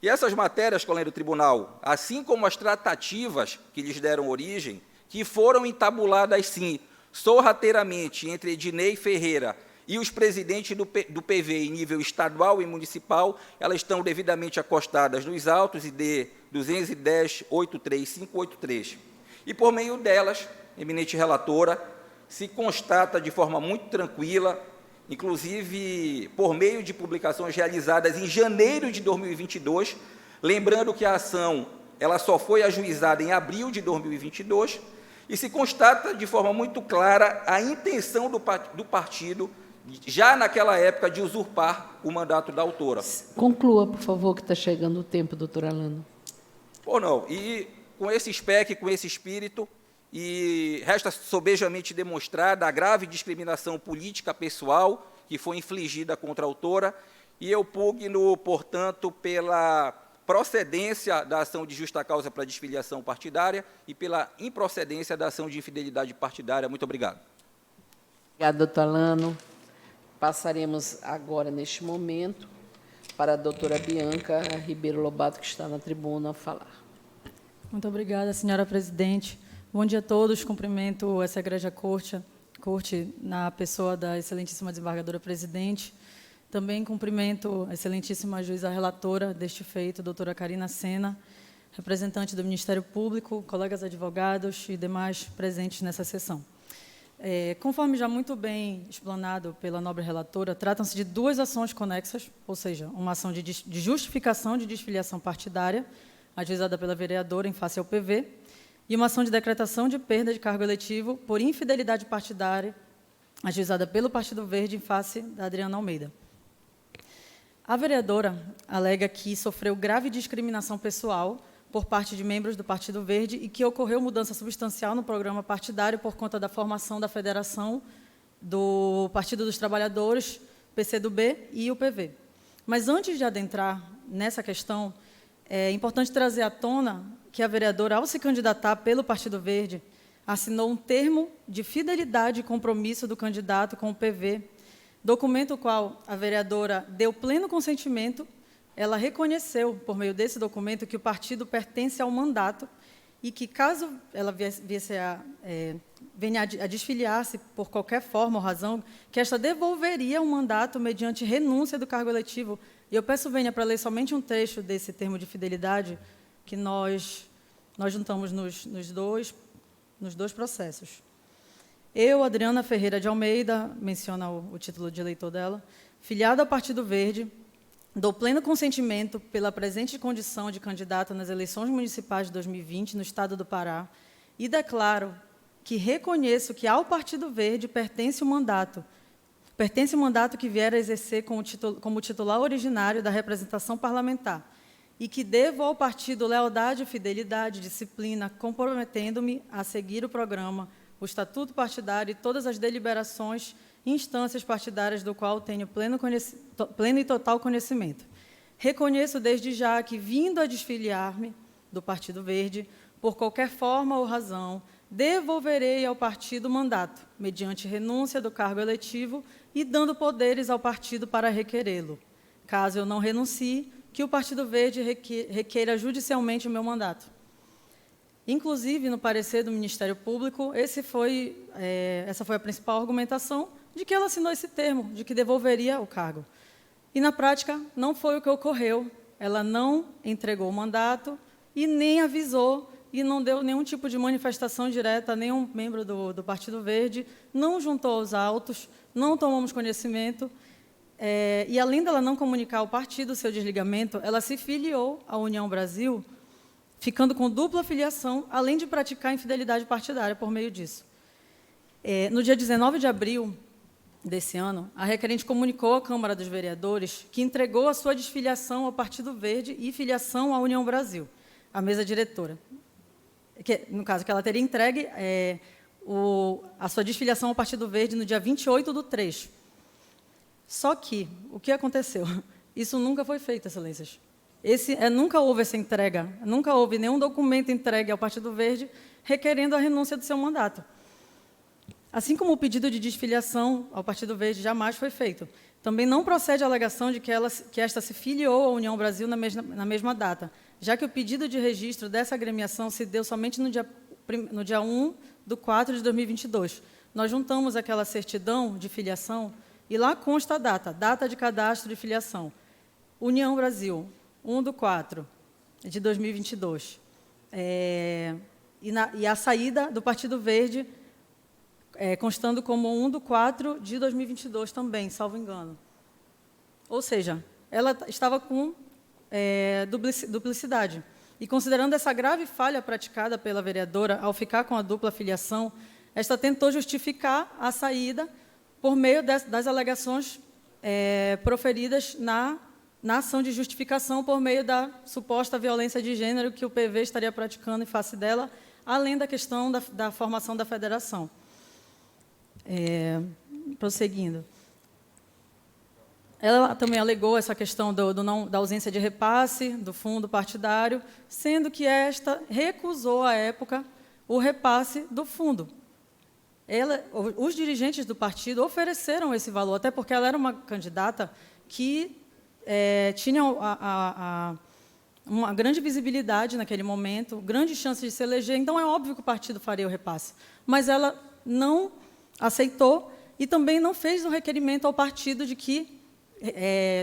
E essas matérias, colega do tribunal, assim como as tratativas que lhes deram origem, que foram entabuladas, sim, sorrateiramente entre Ednei Ferreira e os presidentes do PV em nível estadual e municipal, elas estão devidamente acostadas nos autos ID 210.83583. E, por meio delas, eminente relatora, se constata de forma muito tranquila, inclusive por meio de publicações realizadas em janeiro de 2022, lembrando que a ação ela só foi ajuizada em abril de 2022, e se constata de forma muito clara a intenção do partido, já naquela época, de usurpar o mandato da autora. Conclua, por favor, que está chegando o tempo, doutor Alano. Ou não, e com esse SPEC, com esse espírito, e resta sobejamente demonstrada a grave discriminação política pessoal que foi infligida contra a autora, e eu pugno, portanto, procedência da ação de justa causa para desfiliação partidária e pela improcedência da ação de infidelidade partidária. Muito obrigado. Obrigada, doutor Alano. Passaremos agora, neste momento, para a doutora Bianca Ribeiro Lobato, que está na tribuna, a falar. Muito obrigada, senhora presidente. Bom dia a todos. Cumprimento essa egrégia corte na pessoa da excelentíssima desembargadora presidente. Também cumprimento a excelentíssima juíza relatora deste feito, doutora Karina Sena, representante do Ministério Público, colegas advogados e demais presentes nessa sessão. Conforme já muito bem explanado pela nobre relatora, tratam-se de duas ações conexas, ou seja, uma ação de justificação de desfiliação partidária, ajuizada pela vereadora em face ao PV, e uma ação de decretação de perda de cargo eletivo por infidelidade partidária, ajuizada pelo Partido Verde em face da Adriana Almeida. A vereadora alega que sofreu grave discriminação pessoal por parte de membros do Partido Verde e que ocorreu mudança substancial no programa partidário por conta da formação da federação do Partido dos Trabalhadores, PCdoB e o PV. Mas, antes de adentrar nessa questão, é importante trazer à tona que a vereadora, ao se candidatar pelo Partido Verde, assinou um termo de fidelidade e compromisso do candidato com o PV, documento o qual a vereadora deu pleno consentimento. Ela reconheceu, por meio desse documento, que o partido pertence ao mandato e que, caso ela venha a desfiliar-se por qualquer forma ou razão, que esta devolveria o mandato mediante renúncia do cargo eletivo. E eu peço venha para ler somente um trecho desse termo de fidelidade que nós juntamos nos dois processos. Eu, Adriana Ferreira de Almeida, menciona o título de eleitor dela, filiada ao Partido Verde, dou pleno consentimento pela presente condição de candidata nas eleições municipais de 2020 no Estado do Pará e declaro que reconheço que ao Partido Verde pertence o mandato que vier a exercer como titular originário da representação parlamentar e que devo ao partido lealdade, fidelidade, disciplina, comprometendo-me a seguir o programa, o estatuto partidário e todas as deliberações e instâncias partidárias do qual tenho pleno e total conhecimento. Reconheço desde já que, vindo a desfiliar-me do Partido Verde, por qualquer forma ou razão, devolverei ao partido o mandato, mediante renúncia do cargo eletivo e dando poderes ao partido para requerê-lo. Caso eu não renuncie, que o Partido Verde requeira judicialmente o meu mandato. Inclusive, no parecer do Ministério Público, essa foi a principal argumentação de que ela assinou esse termo, de que devolveria o cargo. E, na prática, não foi o que ocorreu. Ela não entregou o mandato e nem avisou e não deu nenhum tipo de manifestação direta a nenhum membro do Partido Verde, não juntou os autos, não tomamos conhecimento. E, além dela não comunicar ao partido seu desligamento, ela se filiou à União Brasil, ficando com dupla filiação, além de praticar infidelidade partidária por meio disso. No dia 19 de abril desse ano, a requerente comunicou à Câmara dos Vereadores que entregou a sua desfiliação ao Partido Verde e filiação à União Brasil, à mesa diretora. No caso, que ela teria entregue a sua desfiliação ao Partido Verde no dia 28/3. Só que, o que aconteceu? Isso nunca foi feito, excelências. Nunca houve essa entrega, nunca houve nenhum documento entregue ao Partido Verde requerendo a renúncia do seu mandato. Assim como o pedido de desfiliação ao Partido Verde jamais foi feito. Também não procede a alegação de que esta se filiou à União Brasil na mesma data, já que o pedido de registro dessa agremiação se deu somente no dia 1/4 de 2022. Nós juntamos aquela certidão de filiação e lá consta a data de cadastro de filiação. União Brasil, 1/4 de 2022. E a saída do Partido Verde, constando como 1/4 de 2022 também, salvo engano. Ou seja, ela estava com duplicidade. E, considerando essa grave falha praticada pela vereadora ao ficar com a dupla filiação, esta tentou justificar a saída por meio das alegações proferidas na ação de justificação por meio da suposta violência de gênero que o PV estaria praticando em face dela, além da questão da formação da federação. Prosseguindo. Ela também alegou essa questão da ausência de repasse do fundo partidário, sendo que esta recusou, à época, o repasse do fundo. Os dirigentes do partido ofereceram esse valor, até porque ela era uma candidata que tinha uma grande visibilidade naquele momento, grande chance de se eleger, então é óbvio que o partido faria o repasse. Mas ela não aceitou e também não fez um requerimento ao partido de que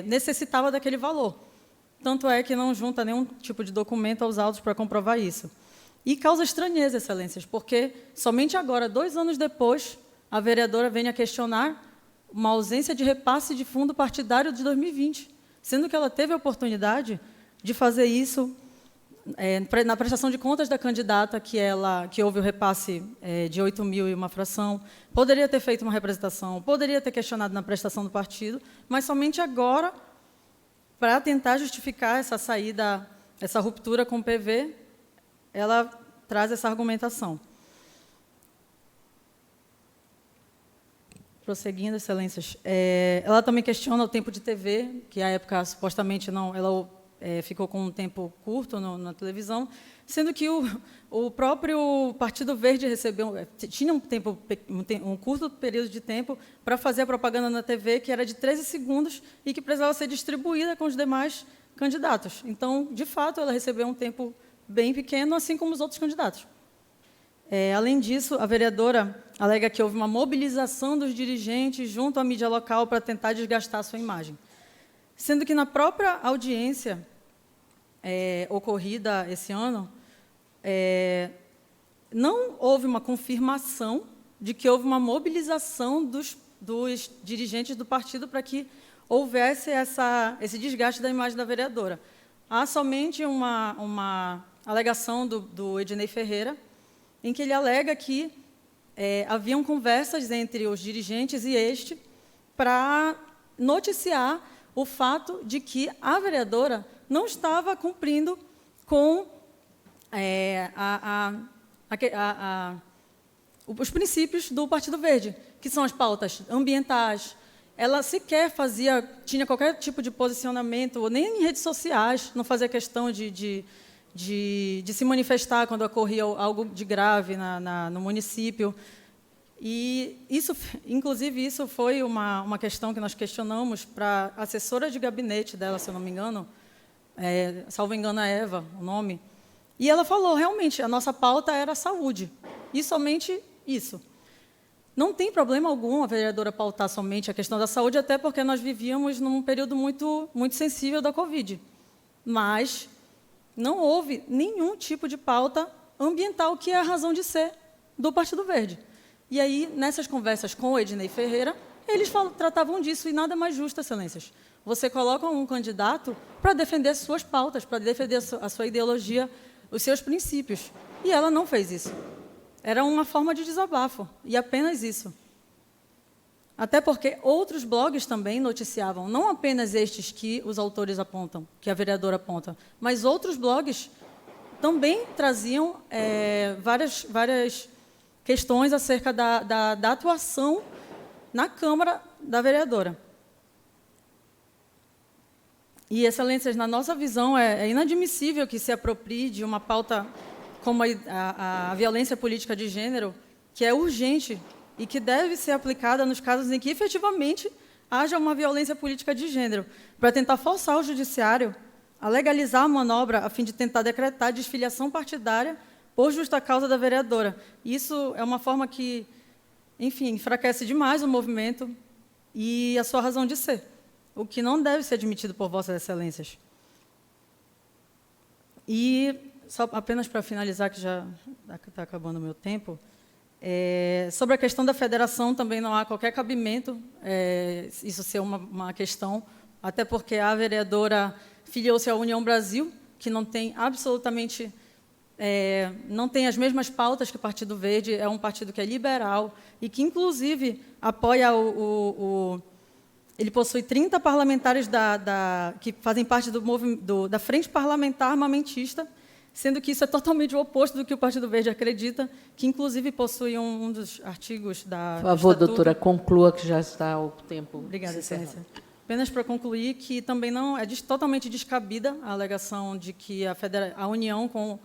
necessitava daquele valor. Tanto é que não junta nenhum tipo de documento aos autos para comprovar isso. E causa estranheza, excelências, porque somente agora, 2 anos depois, a vereadora vem a questionar uma ausência de repasse de fundo partidário de 2020, sendo que ela teve a oportunidade de fazer isso na prestação de contas da candidata, que houve o repasse de 8 mil e uma fração, poderia ter feito uma representação, poderia ter questionado na prestação do partido, mas somente agora, para tentar justificar essa saída, essa ruptura com o PV, ela traz essa argumentação. Prosseguindo, excelências, ela também questiona o tempo de TV, que à época supostamente não, ela ficou com um tempo curto na televisão, sendo que o próprio Partido Verde tinha um curto período de tempo para fazer a propaganda na TV, que era de 13 segundos e que precisava ser distribuída com os demais candidatos. Então, de fato, ela recebeu um tempo bem pequeno, assim como os outros candidatos. Além disso, a vereadora alega que houve uma mobilização dos dirigentes junto à mídia local para tentar desgastar a sua imagem. Sendo que, na própria audiência ocorrida esse ano, não houve uma confirmação de que houve uma mobilização dos dirigentes do partido para que houvesse esse desgaste da imagem da vereadora. Há somente uma alegação do Ednei Ferreira, em que ele alega que haviam conversas entre os dirigentes e este para noticiar o fato de que a vereadora não estava cumprindo com os princípios do Partido Verde, que são as pautas ambientais. Ela sequer tinha qualquer tipo de posicionamento, nem em redes sociais, não fazia questão de se manifestar quando ocorria algo de grave no município. E, inclusive, isso foi uma questão que nós questionamos para a assessora de gabinete dela, se eu não me engano, salvo engano, a Eva, o nome, e ela falou, realmente, a nossa pauta era a saúde, e somente isso. Não tem problema algum a vereadora pautar somente a questão da saúde, até porque nós vivíamos num período muito, muito sensível da Covid. Mas não houve nenhum tipo de pauta ambiental, que é a razão de ser do Partido Verde. E aí, nessas conversas com o Ednei Ferreira, eles tratavam disso, e nada mais justo, excelências. Você coloca um candidato para defender suas pautas, para defender a sua ideologia, os seus princípios. E ela não fez isso. Era uma forma de desabafo, e apenas isso. Até porque outros blogs também noticiavam, não apenas estes que os autores apontam, que a vereadora aponta, mas outros blogs também traziam várias questões acerca da atuação na Câmara da vereadora. E, excelências, na nossa visão, é inadmissível que se aproprie de uma pauta como a violência política de gênero, que é urgente e que deve ser aplicada nos casos em que, efetivamente, haja uma violência política de gênero, para tentar forçar o judiciário a legalizar a manobra a fim de tentar decretar a desfiliação partidária por justa causa da vereadora. Isso é uma forma que, enfim, enfraquece demais o movimento e a sua razão de ser, o que não deve ser admitido por vossas excelências. E, só apenas para finalizar, que já está acabando o meu tempo, sobre a questão da federação, também não há qualquer cabimento isso ser uma questão, até porque a vereadora filiou-se à União Brasil, que não tem absolutamente... não tem as mesmas pautas que o Partido Verde, é um partido que é liberal e que, inclusive, apoia ele possui 30 parlamentares que fazem parte da Frente Parlamentar Armamentista, sendo que isso é totalmente o oposto do que o Partido Verde acredita, que, inclusive, possui um dos artigos da... Por favor, doutora, conclua, que já está o tempo. Obrigada, excelência. Apenas para concluir que também não é totalmente descabida a alegação de que a união com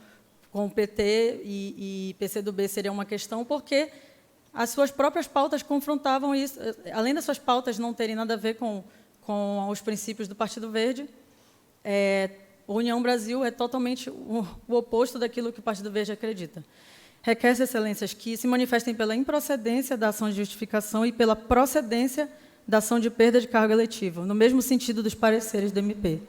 o PT e PCdoB seria uma questão, porque as suas próprias pautas confrontavam isso. Além das suas pautas não terem nada a ver com os princípios do Partido Verde, a União Brasil é totalmente o oposto daquilo que o Partido Verde acredita. Requer, Excelências, que se manifestem pela improcedência da ação de justificação e pela procedência da ação de perda de cargo eletivo, no mesmo sentido dos pareceres do MP.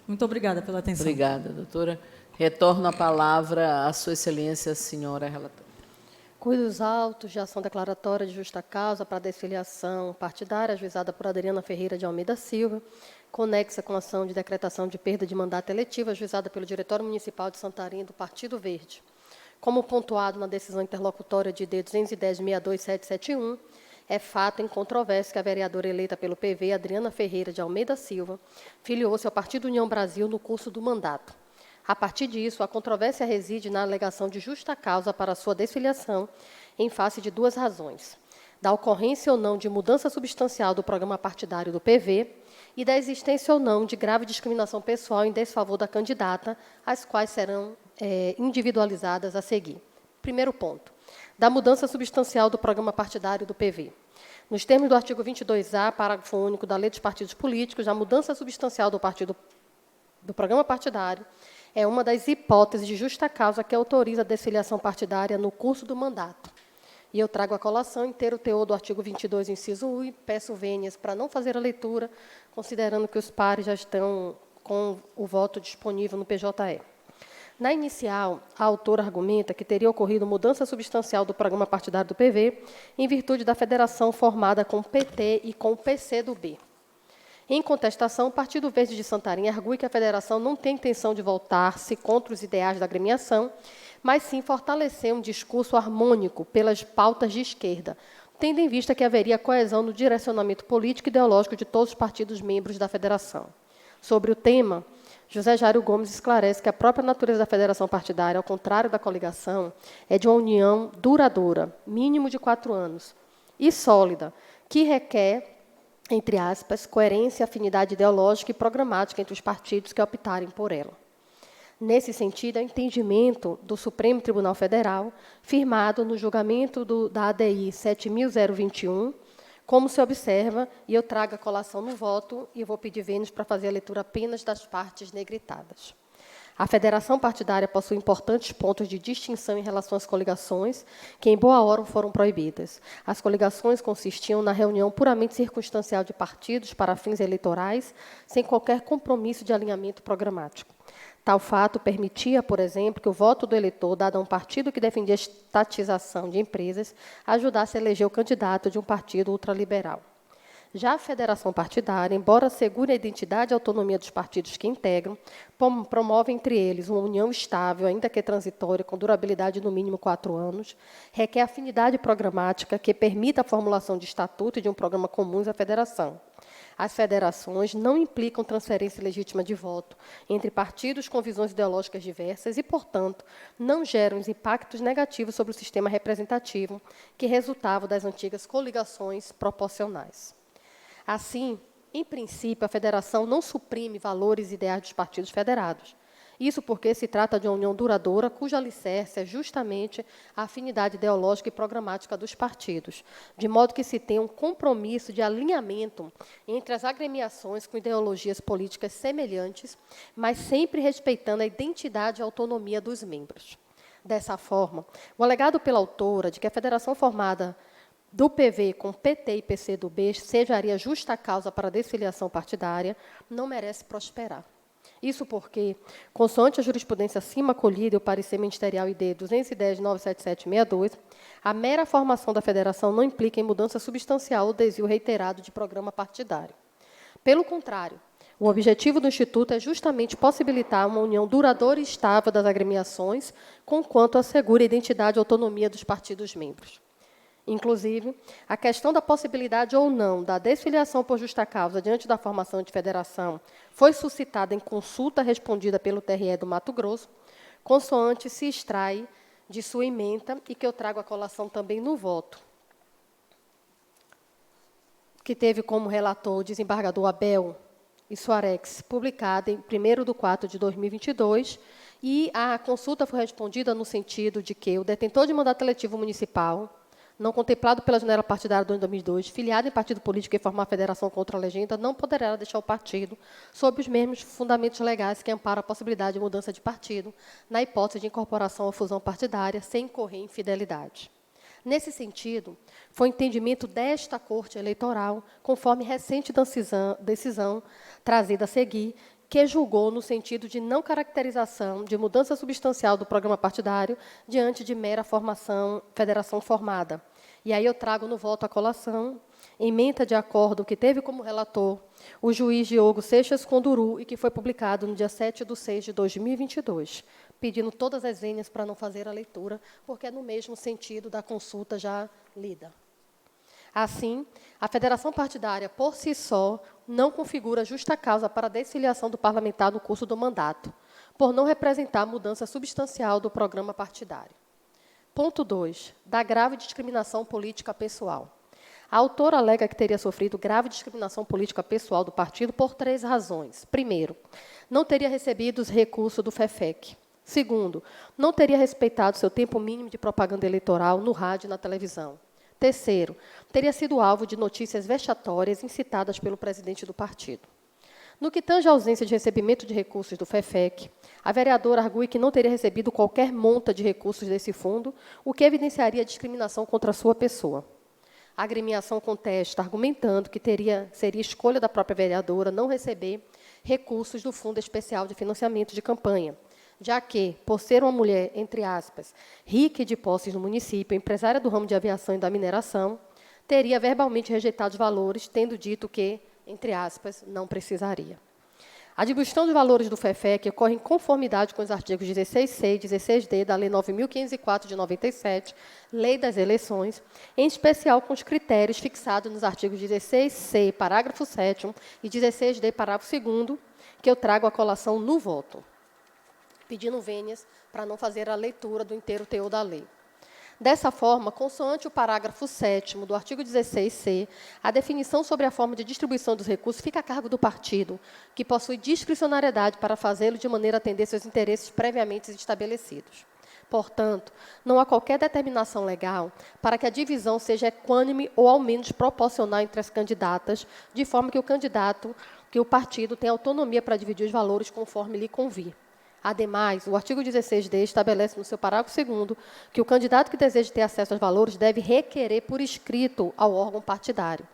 Muito obrigada pela atenção. Obrigada, doutora. Retorno a palavra à Sua Excelência, senhora relatora. Cuide dos autos de ação declaratória de justa causa para desfiliação partidária, ajuizada por Adriana Ferreira de Almeida Silva, conexa com a ação de decretação de perda de mandato eletivo, ajuizada pelo Diretório Municipal de Santarém do Partido Verde. Como pontuado na decisão interlocutória de D 210.62771, é fato em controvérsia que a vereadora eleita pelo PV, Adriana Ferreira de Almeida Silva, filiou-se ao Partido União Brasil no curso do mandato. A partir disso, a controvérsia reside na alegação de justa causa para sua desfiliação, em face de duas razões: da ocorrência ou não de mudança substancial do programa partidário do PV e da existência ou não de grave discriminação pessoal em desfavor da candidata, as quais serão individualizadas a seguir. Primeiro ponto: da mudança substancial do programa partidário do PV. Nos termos do artigo 22A, parágrafo único da Lei dos Partidos Políticos, a mudança substancial do programa partidário é uma das hipóteses de justa causa que autoriza a desfiliação partidária no curso do mandato. E eu trago à colação inteiro o teor do artigo 22, inciso 1, e peço vênias para não fazer a leitura, considerando que os pares já estão com o voto disponível no PJE. Na inicial, a autora argumenta que teria ocorrido mudança substancial do programa partidário do PV em virtude da federação formada com o PT e com o PCdoB. Em contestação, o Partido Verde de Santarém argue que a federação não tem intenção de voltar-se contra os ideais da agremiação, mas sim fortalecer um discurso harmônico pelas pautas de esquerda, tendo em vista que haveria coesão no direcionamento político e ideológico de todos os partidos membros da federação. Sobre o tema, José Jário Gomes esclarece que a própria natureza da federação partidária, ao contrário da coligação, é de uma união duradoura, mínimo de 4 anos, e sólida, que requer, entre aspas, coerência, afinidade ideológica e programática entre os partidos que optarem por ela. Nesse sentido, é o entendimento do Supremo Tribunal Federal, firmado no julgamento da ADI 7.021, como se observa, e eu trago a colação no voto, e eu vou pedir Vênus para fazer a leitura apenas das partes negritadas. A federação partidária possui importantes pontos de distinção em relação às coligações, que em boa hora foram proibidas. As coligações consistiam na reunião puramente circunstancial de partidos para fins eleitorais, sem qualquer compromisso de alinhamento programático. Tal fato permitia, por exemplo, que o voto do eleitor, dado a um partido que defendia a estatização de empresas, ajudasse a eleger o candidato de um partido ultraliberal. Já a federação partidária, embora assegure a identidade e a autonomia dos partidos que integram, promove entre eles uma união estável, ainda que transitória, com durabilidade no mínimo 4 anos, requer afinidade programática que permita a formulação de estatuto e de um programa comuns à federação. As federações não implicam transferência legítima de voto entre partidos com visões ideológicas diversas e, portanto, não geram os impactos negativos sobre o sistema representativo que resultavam das antigas coligações proporcionais. Assim, em princípio, a federação não suprime valores e ideais dos partidos federados. Isso porque se trata de uma união duradoura, cujo alicerce é justamente a afinidade ideológica e programática dos partidos, de modo que se tem um compromisso de alinhamento entre as agremiações com ideologias políticas semelhantes, mas sempre respeitando a identidade e a autonomia dos membros. Dessa forma, o alegado pela autora de que a federação formada do PV com PT e PCdoB sejaria justa causa para a desfiliação partidária, não merece prosperar. Isso porque, consoante a jurisprudência acima acolhida e o parecer ministerial ID 210.97762, a mera formação da federação não implica em mudança substancial ou desvio reiterado de programa partidário. Pelo contrário, o objetivo do Instituto é justamente possibilitar uma união duradoura e estável das agremiações, conquanto assegure a identidade e autonomia dos partidos membros. Inclusive, a questão da possibilidade ou não da desfiliação por justa causa diante da formação de federação foi suscitada em consulta respondida pelo TRE do Mato Grosso, consoante se extrai de sua ementa e que eu trago a colação também no voto. que teve como relator o desembargador Abel e Soares, publicada em 1º de 4 de 2022, e a consulta foi respondida no sentido de que o detentor de mandato eletivo municipal, não contemplado pela janela partidária do ano 2002, filiado em partido político e formar federação contra a legenda, não poderá deixar o partido sob os mesmos fundamentos legais que amparam a possibilidade de mudança de partido, na hipótese de incorporação ou fusão partidária, sem incorrer em infidelidade. Nesse sentido, foi o entendimento desta Corte Eleitoral, conforme recente decisão trazida a seguir, que julgou no sentido de não caracterização de mudança substancial do programa partidário diante de mera federação formada. E aí eu trago no voto à colação, ementa de acordo que teve como relator o juiz Diogo Seixas Conduru e que foi publicado no dia 7/6/2022, pedindo todas as vênias para não fazer a leitura, porque é no mesmo sentido da consulta já lida. Assim, a federação partidária, por si só, não configura justa causa para a desfiliação do parlamentar no curso do mandato, por não representar mudança substancial do programa partidário. Ponto 2. Da grave discriminação política pessoal. A autora alega que teria sofrido grave discriminação política pessoal do partido por 3 razões. Primeiro, não teria recebido os recursos do FEFEC. Segundo, não teria respeitado seu tempo mínimo de propaganda eleitoral no rádio e na televisão. Terceiro, teria sido alvo de notícias vexatórias incitadas pelo presidente do partido. No que tange à ausência de recebimento de recursos do FEFEC, a vereadora argue que não teria recebido qualquer monta de recursos desse fundo, o que evidenciaria discriminação contra a sua pessoa. A agremiação contesta, argumentando que seria escolha da própria vereadora não receber recursos do Fundo Especial de Financiamento de Campanha, já que, por ser uma mulher, entre aspas, rica e de posses no município, empresária do ramo de aviação e da mineração, teria verbalmente rejeitado os valores, tendo dito que, entre aspas, não precisaria. A distribuição de valores do FEFEC ocorre em conformidade com os artigos 16C e 16D da Lei 9.504 de 97, Lei das Eleições, em especial com os critérios fixados nos artigos 16C, parágrafo 7º, e 16D, parágrafo 2º, que eu trago à colação no voto, pedindo vênias para não fazer a leitura do inteiro teor da lei. Dessa forma, consoante o parágrafo 7º do artigo 16C, a definição sobre a forma de distribuição dos recursos fica a cargo do partido, que possui discricionariedade para fazê-lo de maneira a atender seus interesses previamente estabelecidos. Portanto, não há qualquer determinação legal para que a divisão seja equânime ou, ao menos, proporcional entre as candidatas, de forma que o partido tenha autonomia para dividir os valores conforme lhe convir. Ademais, o artigo 16D estabelece no seu parágrafo 2º que o candidato que deseja ter acesso aos valores deve requerer por escrito ao órgão partidário.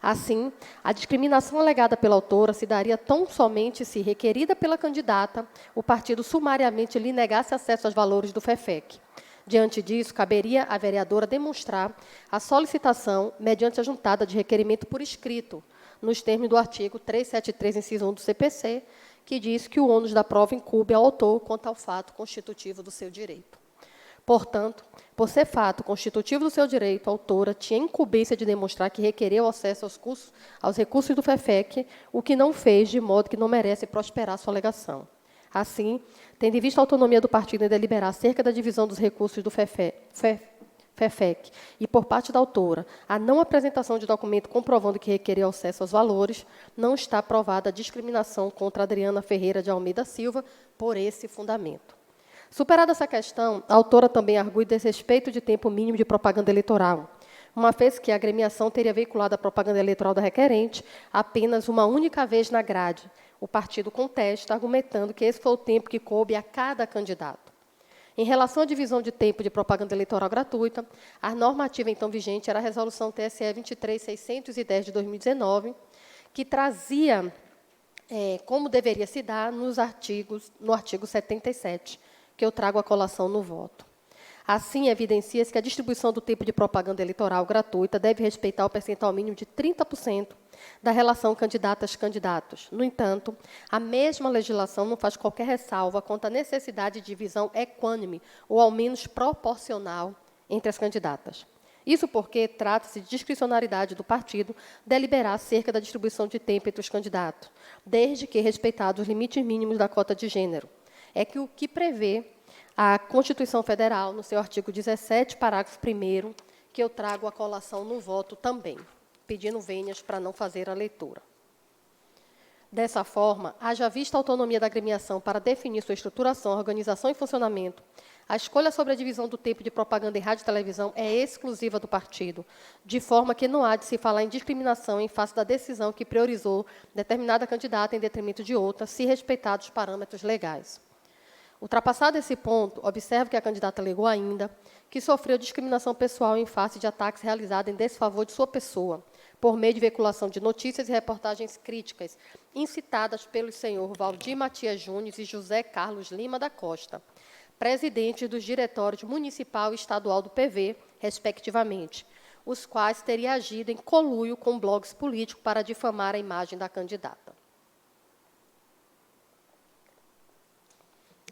Assim, a discriminação alegada pela autora se daria tão somente se, requerida pela candidata, o partido sumariamente lhe negasse acesso aos valores do FEFEC. Diante disso, caberia à vereadora demonstrar a solicitação mediante a juntada de requerimento por escrito, nos termos do artigo 373, inciso 1 do CPC, que diz que o ônus da prova incumbe ao autor quanto ao fato constitutivo do seu direito. Portanto, por ser fato constitutivo do seu direito, a autora tinha incumbência de demonstrar que requereu acesso aos recursos do FEFEC, o que não fez, de modo que não merece prosperar sua alegação. Assim, tendo em vista a autonomia do partido em deliberar acerca da divisão dos recursos do FEFEC e, por parte da autora, a não apresentação de documento comprovando que requereu acesso aos valores, não está provada a discriminação contra Adriana Ferreira de Almeida Silva por esse fundamento. Superada essa questão, a autora também argue desrespeito de tempo mínimo de propaganda eleitoral, uma vez que a agremiação teria veiculado a propaganda eleitoral da requerente apenas uma única vez na grade. O partido contesta, argumentando que esse foi o tempo que coube a cada candidato. Em relação à divisão de tempo de propaganda eleitoral gratuita, a normativa então vigente era a Resolução TSE 23.610 de 2019, que trazia como deveria se dar no artigo 77, que eu trago a colação no voto. Assim, evidencia-se que a distribuição do tempo de propaganda eleitoral gratuita deve respeitar o percentual mínimo de 30% da relação candidatas-candidatos. No entanto, a mesma legislação não faz qualquer ressalva quanto à necessidade de divisão equânime, ou ao menos proporcional, entre as candidatas. Isso porque trata-se de discricionariedade do partido deliberar acerca da distribuição de tempo entre os candidatos, desde que respeitados os limites mínimos da cota de gênero. É que o que prevê a Constituição Federal, no seu artigo 17, parágrafo 1º, que eu trago a colação no voto também. pedindo vênias para não fazer a leitura. Dessa forma, haja vista a autonomia da agremiação para definir sua estruturação, organização e funcionamento, a escolha sobre a divisão do tempo de propaganda em rádio e televisão é exclusiva do partido, de forma que não há de se falar em discriminação em face da decisão que priorizou determinada candidata em detrimento de outra, se respeitados os parâmetros legais. Ultrapassado esse ponto, observo que a candidata alegou ainda que sofreu discriminação pessoal em face de ataques realizados em desfavor de sua pessoa, por meio de veiculação de notícias e reportagens críticas, incitadas pelos senhor Valdir Matias Júnior e José Carlos Lima da Costa, presidentes dos diretórios municipal e estadual do PV, respectivamente, os quais teriam agido em conluio com blogs políticos para difamar a imagem da candidata.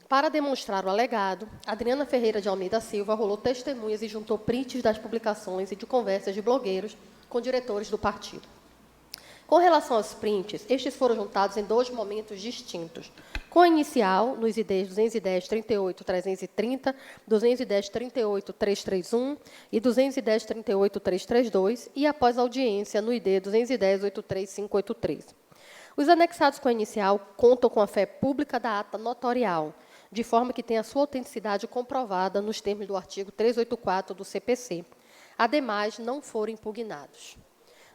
Para demonstrar o alegado, Adriana Ferreira de Almeida Silva rolou testemunhas e juntou prints das publicações e de conversas de blogueiros com diretores do partido. Com relação aos prints, estes foram juntados em 2 momentos distintos. Com a inicial, nos IDs 210.38.330, 210.38.331 e 210.38.332, e após a audiência no ID 210.83.583. Os anexados com a inicial contam com a fé pública da ata notorial, de forma que tem a sua autenticidade comprovada nos termos do artigo 384 do CPC. Ademais, não foram impugnados.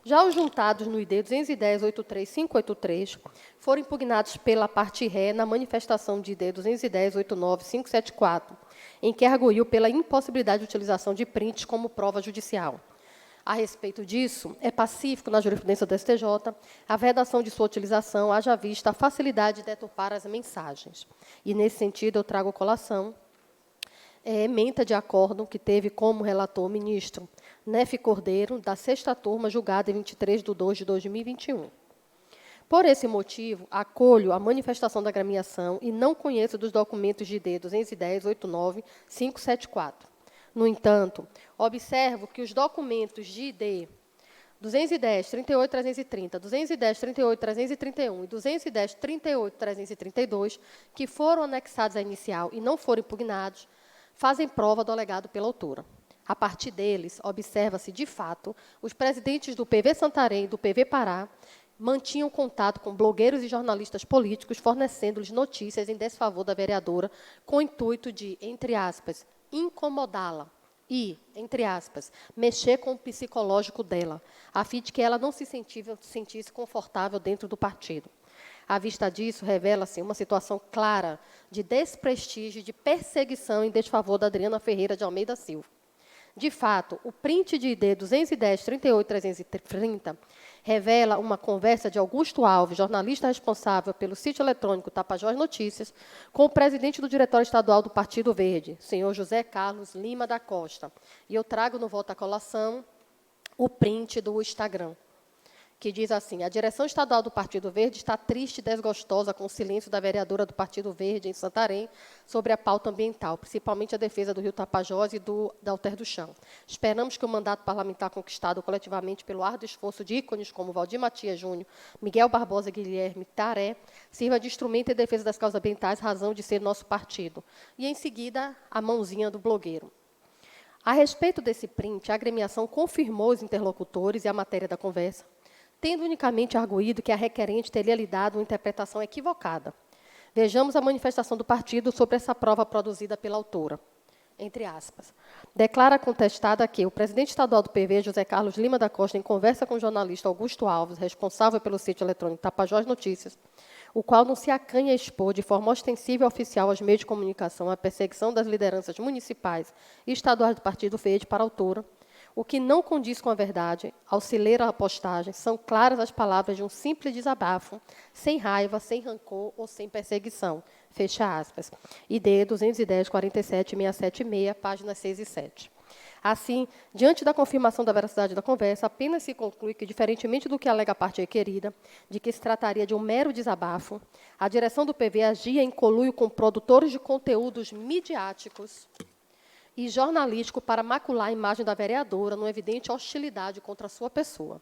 Já os juntados no ID 210.83.583 foram impugnados pela parte ré na manifestação de ID 210.89.574, em que arguiu pela impossibilidade de utilização de prints como prova judicial. A respeito disso, é pacífico na jurisprudência do STJ a vedação de sua utilização, haja vista a facilidade de deturpar as mensagens. E, nesse sentido, eu trago a colação ementa de acordo que teve como relator o ministro Nefe Cordeiro, da 6ª turma, julgada em 23 de 2 de 2021. Por esse motivo, acolho a manifestação da agremiação e não conheço dos documentos de ID 210.89.574. No entanto, observo que os documentos de ID 210.38.330, 210.38.331 e 210.38.332, que foram anexados à inicial e não foram impugnados, fazem prova do alegado pela autora. A partir deles, observa-se, de fato, os presidentes do PV Santarém e do PV Pará mantinham contato com blogueiros e jornalistas políticos, fornecendo-lhes notícias em desfavor da vereadora, com o intuito de, entre aspas, incomodá-la e, entre aspas, mexer com o psicológico dela, a fim de que ela não se sentisse confortável dentro do partido. À vista disso, revela-se uma situação clara de desprestígio e de perseguição em desfavor da Adriana Ferreira de Almeida Silva. De fato, o print de ID 210.38.330 revela uma conversa de Augusto Alves, jornalista responsável pelo sítio eletrônico Tapajós Notícias, com o presidente do Diretório Estadual do Partido Verde, senhor José Carlos Lima da Costa. E eu trago no voto à colação o print do Instagram, que diz assim: a direção estadual do Partido Verde está triste e desgostosa com o silêncio da vereadora do Partido Verde em Santarém sobre a pauta ambiental, principalmente a defesa do Rio Tapajós e da Alter do Chão. Esperamos que o mandato parlamentar conquistado coletivamente pelo árduo esforço de ícones como Valdir Matias Júnior, Miguel Barbosa Guilherme Taré, sirva de instrumento em defesa das causas ambientais, razão de ser nosso partido. E, em seguida, a mãozinha do blogueiro. A respeito desse print, a agremiação confirmou os interlocutores e a matéria da conversa, tendo unicamente arguído que a requerente teria lhe dado uma interpretação equivocada. Vejamos a manifestação do partido sobre essa prova produzida pela autora. Entre aspas. Declara a contestada que o presidente estadual do PV, José Carlos Lima da Costa, em conversa com o jornalista Augusto Alves, responsável pelo sítio eletrônico Tapajós Notícias, o qual não se acanha a expor de forma ostensiva e oficial aos meios de comunicação a perseguição das lideranças municipais e estaduais do Partido Verde para a autora, o que não condiz com a verdade. Ao se ler a postagem, são claras as palavras de um simples desabafo, sem raiva, sem rancor ou sem perseguição. Fecha aspas. ID 210.47.676, páginas 6 e 7. Assim, diante da confirmação da veracidade da conversa, apenas se conclui que, diferentemente do que alega a parte requerida, de que se trataria de um mero desabafo, a direção do PV agia em conluio com produtores de conteúdos midiáticos e jornalístico para macular a imagem da vereadora numa evidente hostilidade contra a sua pessoa.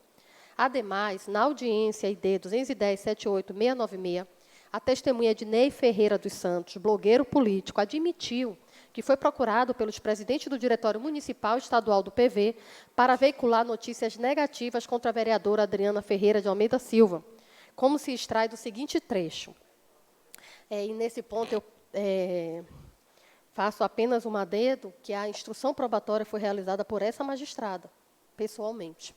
Ademais, na audiência ID 210.78.696, a testemunha Ednei Ferreira dos Santos, blogueiro político, admitiu que foi procurado pelos presidentes do Diretório Municipal e Estadual do PV para veicular notícias negativas contra a vereadora Adriana Ferreira de Almeida Silva, como se extrai do seguinte trecho. E nesse ponto eu faço apenas um adendo, que a instrução probatória foi realizada por essa magistrada, pessoalmente.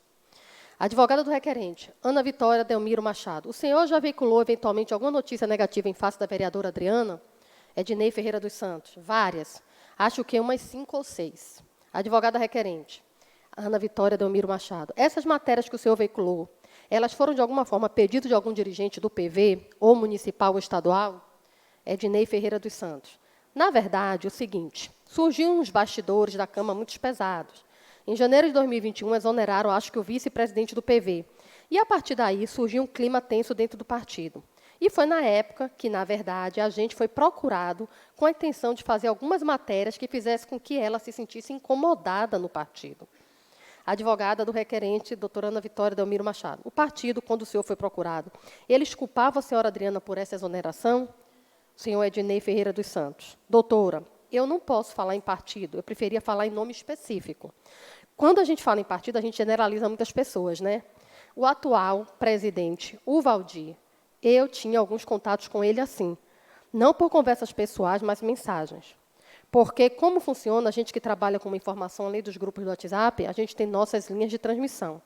Advogada do requerente, Ana Vitória Delmiro Machado. O senhor já veiculou, eventualmente, alguma notícia negativa em face da vereadora Adriana? Ednei Ferreira dos Santos. Várias. Acho que umas 5 ou 6. Advogada requerente, Ana Vitória Delmiro Machado. Essas matérias que o senhor veiculou, elas foram, de alguma forma, pedido de algum dirigente do PV, ou municipal ou estadual? Ednei Ferreira dos Santos. Na verdade, o seguinte, surgiram uns bastidores da Câmara muito pesados. Em janeiro de 2021, exoneraram, acho que o vice-presidente do PV. E, a partir daí, surgiu um clima tenso dentro do partido. E foi na época que, na verdade, a gente foi procurado com a intenção de fazer algumas matérias que fizessem com que ela se sentisse incomodada no partido. Advogada do requerente, doutora Ana Vitória Delmiro Machado. O partido, quando o senhor foi procurado, eles culpavam a senhora Adriana por essa exoneração? O senhor Ednei Ferreira dos Santos. Doutora, eu não posso falar em partido, eu preferia falar em nome específico. Quando a gente fala em partido, a gente generaliza muitas pessoas, né? O atual presidente, o Valdir, eu tinha alguns contatos com ele assim, não por conversas pessoais, mas mensagens. Porque, como funciona, a gente que trabalha com uma informação além dos grupos do WhatsApp, a gente tem nossas linhas de transmissão.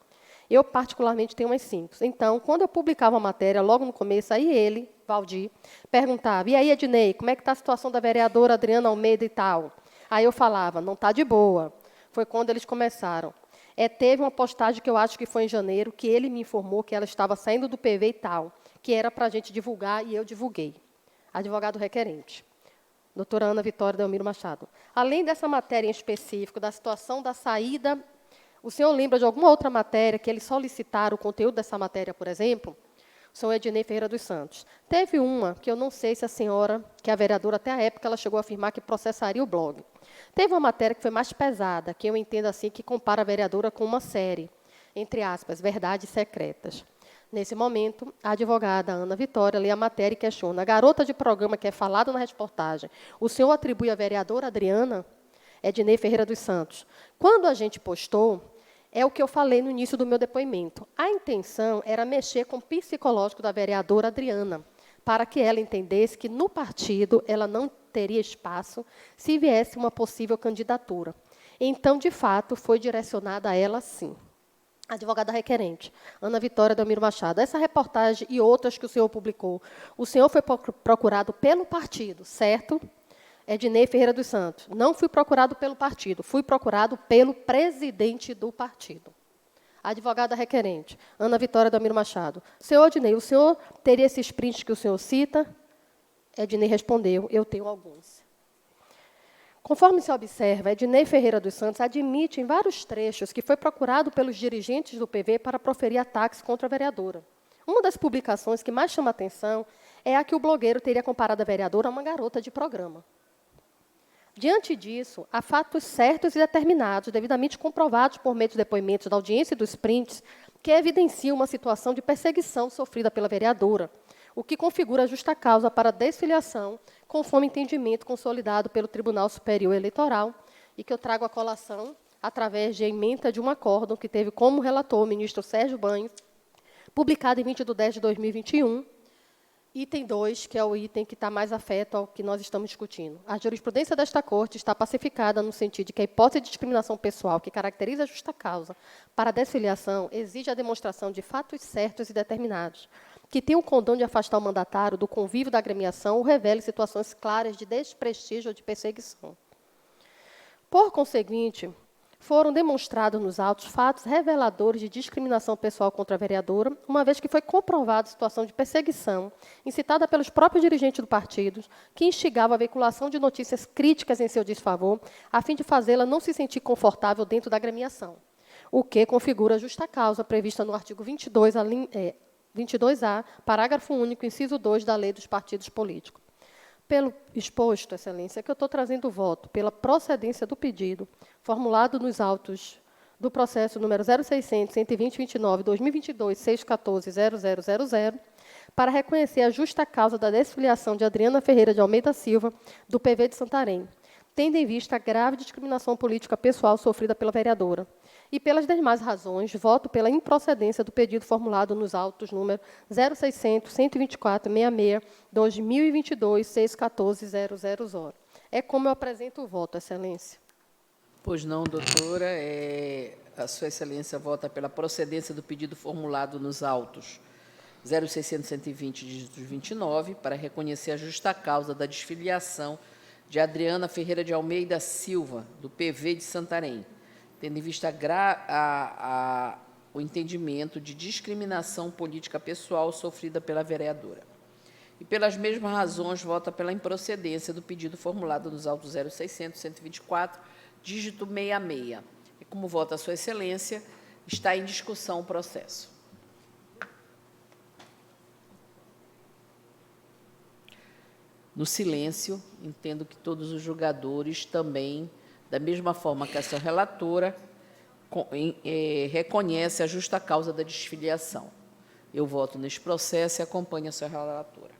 Eu, particularmente, tenho umas 5. Então, quando eu publicava a matéria, logo no começo, aí ele, Valdir, perguntava, e aí, Ednei, como é que está a situação da vereadora Adriana Almeida e tal? Aí eu falava, não está de boa. Foi quando eles começaram. Teve uma postagem que eu acho que foi em janeiro, que ele me informou que ela estava saindo do PV e tal, que era para a gente divulgar, e eu divulguei. Advogado requerente. Doutora Ana Vitória Delmiro Machado. Além dessa matéria em específico, da situação da saída, o senhor lembra de alguma outra matéria que eles solicitaram o conteúdo dessa matéria, por exemplo? O senhor Ednei Ferreira dos Santos. Teve uma que eu não sei se a senhora, que é a vereadora, até a época, ela chegou a afirmar que processaria o blog. Teve uma matéria que foi mais pesada, que eu entendo assim, que compara a vereadora com uma série, entre aspas, Verdades Secretas. Nesse momento, a advogada Ana Vitória lê a matéria e questiona. A garota de programa que é falada na reportagem, o senhor atribui à vereadora Adriana? Ednei Ferreira dos Santos. Quando a gente postou, é o que eu falei no início do meu depoimento. A intenção era mexer com o psicológico da vereadora Adriana, para que ela entendesse que, no partido, ela não teria espaço se viesse uma possível candidatura. Então, de fato, foi direcionada a ela, sim. Advogada requerente, Ana Vitória Delmiro Machado. Essa reportagem e outras que o senhor publicou, o senhor foi procurado pelo partido, certo? Ednei Ferreira dos Santos. Não fui procurado pelo partido, fui procurado pelo presidente do partido. Advogada requerente, Ana Vitória Delmiro Machado. Senhor Ednei, o senhor teria esses prints que o senhor cita? Ednei respondeu, eu tenho alguns. Conforme se observa, Ednei Ferreira dos Santos admite em vários trechos que foi procurado pelos dirigentes do PV para proferir ataques contra a vereadora. Uma das publicações que mais chama a atenção é a que o blogueiro teria comparado a vereadora a uma garota de programa. Diante disso, há fatos certos e determinados, devidamente comprovados por meio de depoimentos da audiência e dos prints, que evidenciam uma situação de perseguição sofrida pela vereadora, o que configura justa causa para desfiliação, conforme entendimento consolidado pelo Tribunal Superior Eleitoral, e que eu trago à colação através de ementa de um acórdão que teve como relator o ministro Sérgio Banhos, publicado em 20 de 10 de 2021, item 2, que é o item que está mais afeto ao que nós estamos discutindo. A jurisprudência desta Corte está pacificada no sentido de que a hipótese de discriminação pessoal que caracteriza a justa causa para a desfiliação exige a demonstração de fatos certos e determinados, que tem o condão de afastar o mandatário do convívio da agremiação ou revele situações claras de desprestígio ou de perseguição. Por conseguinte, foram demonstrados nos autos fatos reveladores de discriminação pessoal contra a vereadora, uma vez que foi comprovada a situação de perseguição, incitada pelos próprios dirigentes do partido, que instigava a veiculação de notícias críticas em seu desfavor, a fim de fazê-la não se sentir confortável dentro da agremiação, o que configura a justa causa prevista no artigo 22A, parágrafo único, inciso 2 da Lei dos Partidos Políticos. Pelo exposto, Excelência, que eu estou trazendo o voto pela procedência do pedido formulado nos autos do processo número 0600-12029-2022-614-0000, para reconhecer a justa causa da desfiliação de Adriana Ferreira de Almeida Silva, do PV de Santarém, tendo em vista a grave discriminação política pessoal sofrida pela vereadora. E pelas demais razões, voto pela improcedência do pedido formulado nos autos número 0600 124 66 2022 614 00. É como eu apresento o voto, Excelência. Pois não, doutora. A Sua Excelência vota pela procedência do pedido formulado nos autos 0600 120 dígito 29 para reconhecer a justa causa da desfiliação de Adriana Ferreira de Almeida Silva, do PV de Santarém, tendo em vista o entendimento de discriminação política pessoal sofrida pela vereadora. E, pelas mesmas razões, vota pela improcedência do pedido formulado nos autos 0600 124 dígito 66. E, como vota a Sua Excelência, está em discussão o processo. No silêncio, entendo que todos os julgadores também, da mesma forma que a sua relatora, reconhece a justa causa da desfiliação. Eu voto neste processo e acompanho a sua relatora.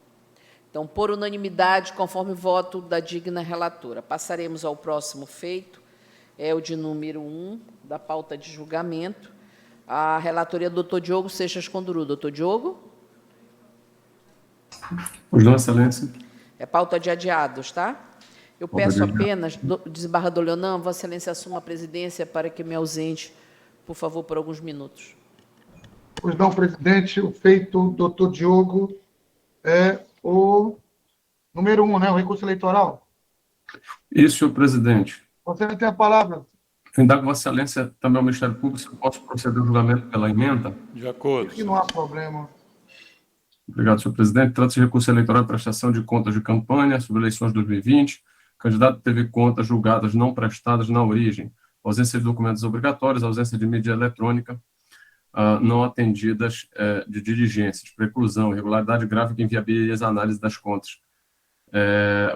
Então, por unanimidade, conforme o voto da digna relatora, passaremos ao próximo feito, é o de número 1, da pauta de julgamento. A relatoria do doutor Diogo Seixas Conduru. Doutor Diogo? Pois não, Excelência. É pauta de adiados, tá? Eu peço apenas, desembargador Leonan, Vossa Excelência assuma a presidência para que me ausente, por favor, por alguns minutos. Pois não, presidente, o feito, doutor Diogo, é o número 1, né? O recurso eleitoral. Isso, senhor presidente. Você tem a palavra. Eu indago Vossa Excelência também ao Ministério Público se eu posso proceder ao julgamento pela emenda. De acordo. Aqui não há problema. Obrigado, senhor presidente. Trata-se de recurso eleitoral de prestação de contas de campanha sobre eleições de 2020. O candidato teve contas julgadas não prestadas na origem, ausência de documentos obrigatórios, ausência de mídia eletrônica, não atendidas de diligências, preclusão, irregularidade grave que inviabiliza a análise das contas.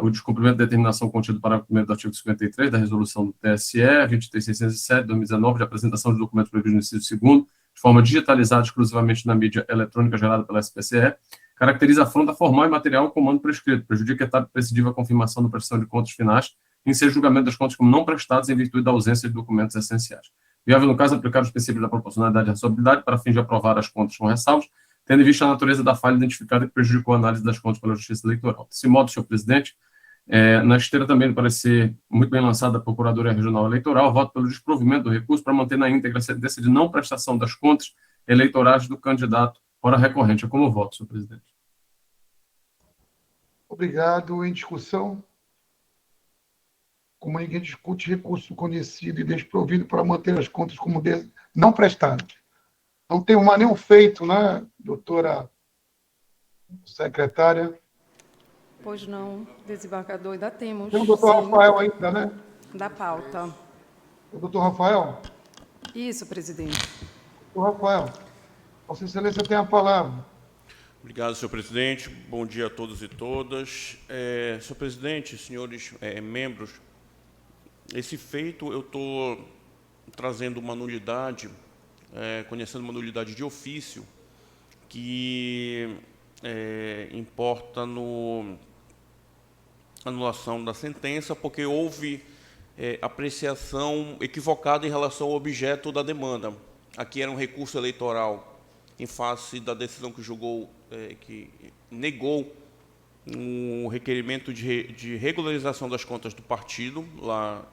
O descumprimento da determinação contida no parágrafo 1º do artigo 53 da resolução do TSE 23607 de 2019 de apresentação de documentos previstos no inciso 2º, de forma digitalizada exclusivamente na mídia eletrônica gerada pela SPCE, caracteriza a afronta formal e material ao comando prescrito, prejudica a etapa precidiva a confirmação da prestação de contas finais, em ser julgamento das contas como não prestadas em virtude da ausência de documentos essenciais. Viável, no caso, aplicar os princípios da proporcionalidade e razoabilidade para fim de aprovar as contas com ressalvas, tendo em vista a natureza da falha identificada que prejudicou a análise das contas pela Justiça Eleitoral. Desse modo, senhor presidente, na esteira também do parecer muito bem lançado da Procuradoria Regional Eleitoral, voto pelo desprovimento do recurso para manter na íntegra a sentença de não prestação das contas eleitorais do candidato ora recorrente. É como voto, senhor presidente. Obrigado. Em discussão. Como ninguém discute recurso conhecido e desprovido para manter as contas como não prestadas. Não tem nenhum feito, né, doutora secretária? Pois não, desembargador, ainda temos. Tem o doutor Rafael ainda, né? Da pauta. O doutor Rafael? Isso, presidente. Doutor Rafael, Vossa Excelência tem a palavra. Obrigado, senhor presidente. Bom dia a todos e todas. Senhor presidente, senhores membros, esse feito eu estou trazendo uma nulidade, conhecendo uma nulidade de ofício, que importa no anulação da sentença, porque houve apreciação equivocada em relação ao objeto da demanda. Aqui era um recurso eleitoral em face da decisão que julgou, que negou um requerimento de regularização das contas do partido, lá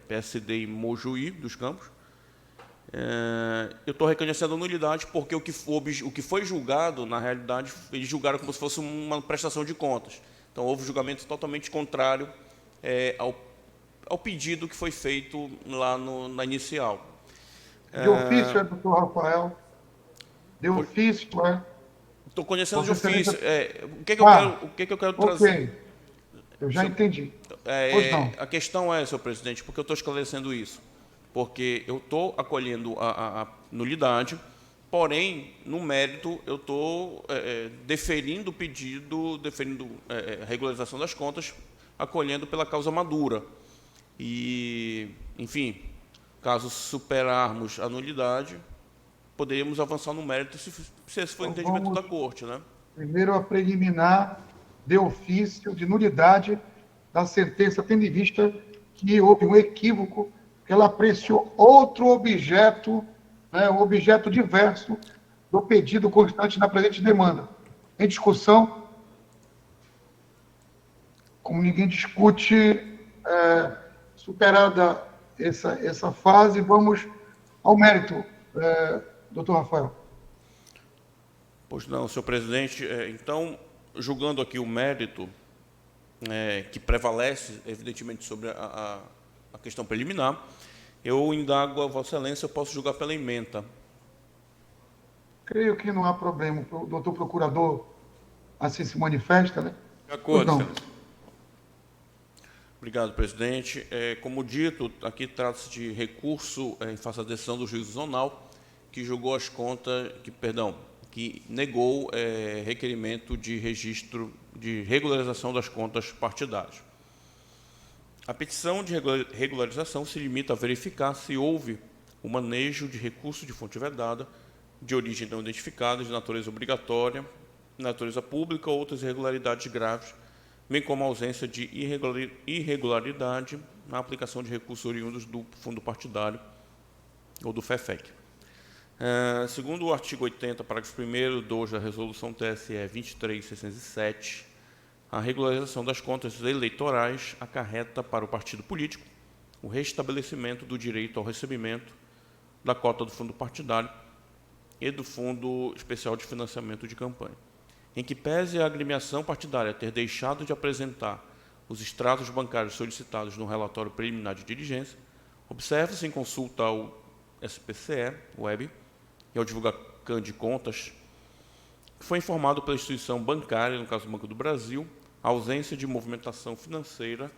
PSD em Mojuí dos Campos. Eu estou reconhecendo a nulidade porque o que foi julgado, na realidade, eles julgaram como se fosse uma prestação de contas. Então, houve julgamento totalmente contrário ao pedido que foi feito lá na inicial. De ofício, doutor Rafael? De ofício, Estou conhecendo de ofício. O que eu quero trazer? Ok, eu já entendi. Pois não. A questão é, senhor presidente, porque eu estou esclarecendo isso? Porque eu estou acolhendo a nulidade, porém, no mérito, eu estou deferindo o pedido, deferindo a regularização das contas, acolhendo pela causa madura. E, enfim, caso superarmos a nulidade, poderíamos avançar no mérito se esse for o entendimento da Corte, né? Primeiro, a preliminar de ofício de nulidade da sentença, tendo em vista que houve um equívoco, que ela apreciou outro objeto, né, um objeto diverso do pedido constante na presente demanda. Em discussão, como ninguém discute, superada essa fase, vamos ao mérito, doutor Rafael. Pois não, senhor presidente. Então, julgando aqui o mérito que prevalece, evidentemente, sobre a questão preliminar, eu indago a Vossa Excelência, eu posso julgar pela ementa. Creio que não há problema. O doutor procurador assim se manifesta, né? De acordo, não. excelência. Obrigado, presidente. Como dito, aqui trata-se de recurso em face à decisão do juízo zonal, que julgou as contas, que negou requerimento de registro de regularização das contas partidárias. A petição de regularização se limita a verificar se houve o manejo de recurso de fonte vedada, de origem não identificada, de natureza obrigatória, natureza pública ou outras irregularidades graves, bem como a ausência de irregularidade na aplicação de recursos oriundos do fundo partidário ou do FEFEC. Segundo o artigo 80, parágrafo 1º, 2 da Resolução TSE 23.607, a regularização das contas eleitorais acarreta para o partido político o restabelecimento do direito ao recebimento da cota do fundo partidário e do Fundo Especial de Financiamento de Campanha, em que pese a agremiação partidária ter deixado de apresentar os extratos bancários solicitados no relatório preliminar de diligência, observa-se em consulta ao SPCE-Web e ao divulgacam de contas, que foi informado pela instituição bancária, no caso do Banco do Brasil, a ausência de movimentação financeira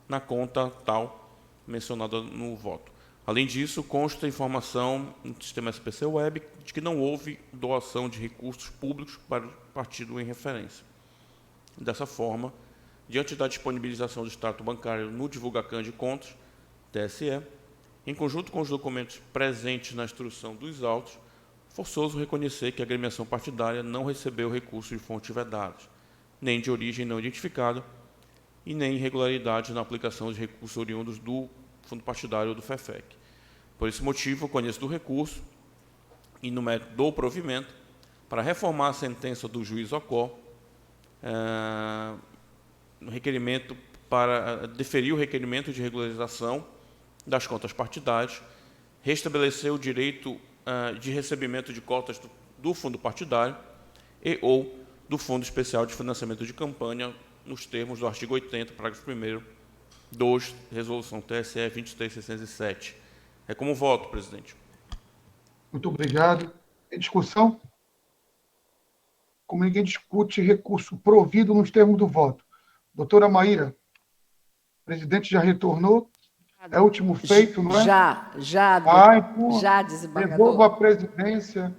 na conta tal mencionada no voto. Além disso, consta a informação no sistema SPC-Web de que não houve doação de recursos públicos para o partido em referência. Dessa forma, diante da disponibilização do extrato bancário no divulgacam de contas, TSE, em conjunto com os documentos presentes na instrução dos autos, forçoso reconhecer que a agremiação partidária não recebeu recursos de fontes vedadas, nem de origem não identificada, e nem irregularidade na aplicação de recursos oriundos do fundo partidário ou do FEFEC. Por esse motivo, conheço do recurso e no mérito do provimento para reformar a sentença do juiz Ocó, no requerimento para deferir o requerimento de regularização das contas partidárias, restabelecer o direito de recebimento de cotas do fundo partidário e ou do Fundo Especial de Financiamento de Campanha, nos termos do artigo 80, parágrafo 1º, 2, Resolução TSE 23.607. É como voto, presidente. Muito obrigado. Em discussão? Como ninguém discute, recurso provido nos termos do voto. Doutora Maíra, o presidente já retornou? É o último feito, não é? Já, desembargador. Devolvo a presidência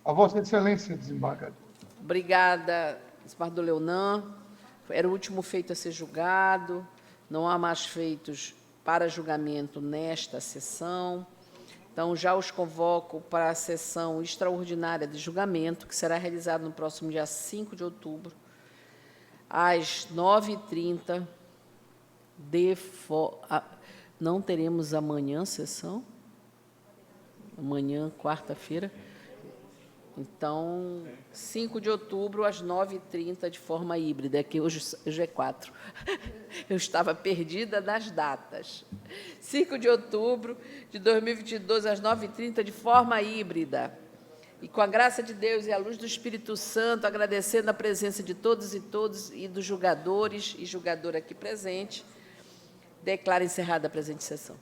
a Vossa Excelência, desembargador. Obrigada, desembargador Leonan. Era o último feito a ser julgado. Não há mais feitos para julgamento nesta sessão. Então, já os convoco para a sessão extraordinária de julgamento, que será realizada no próximo dia 5 de outubro, às 9h30. Não teremos amanhã sessão? Amanhã, quarta-feira. Então, 5 de outubro, às 9h30, de forma híbrida, que hoje é 4. Eu estava perdida nas datas. 5 de outubro de 2022, às 9h30, de forma híbrida. E com a graça de Deus e a luz do Espírito Santo, agradecendo a presença de todos e dos julgadores e julgadora aqui presente, declaro encerrada a presente sessão.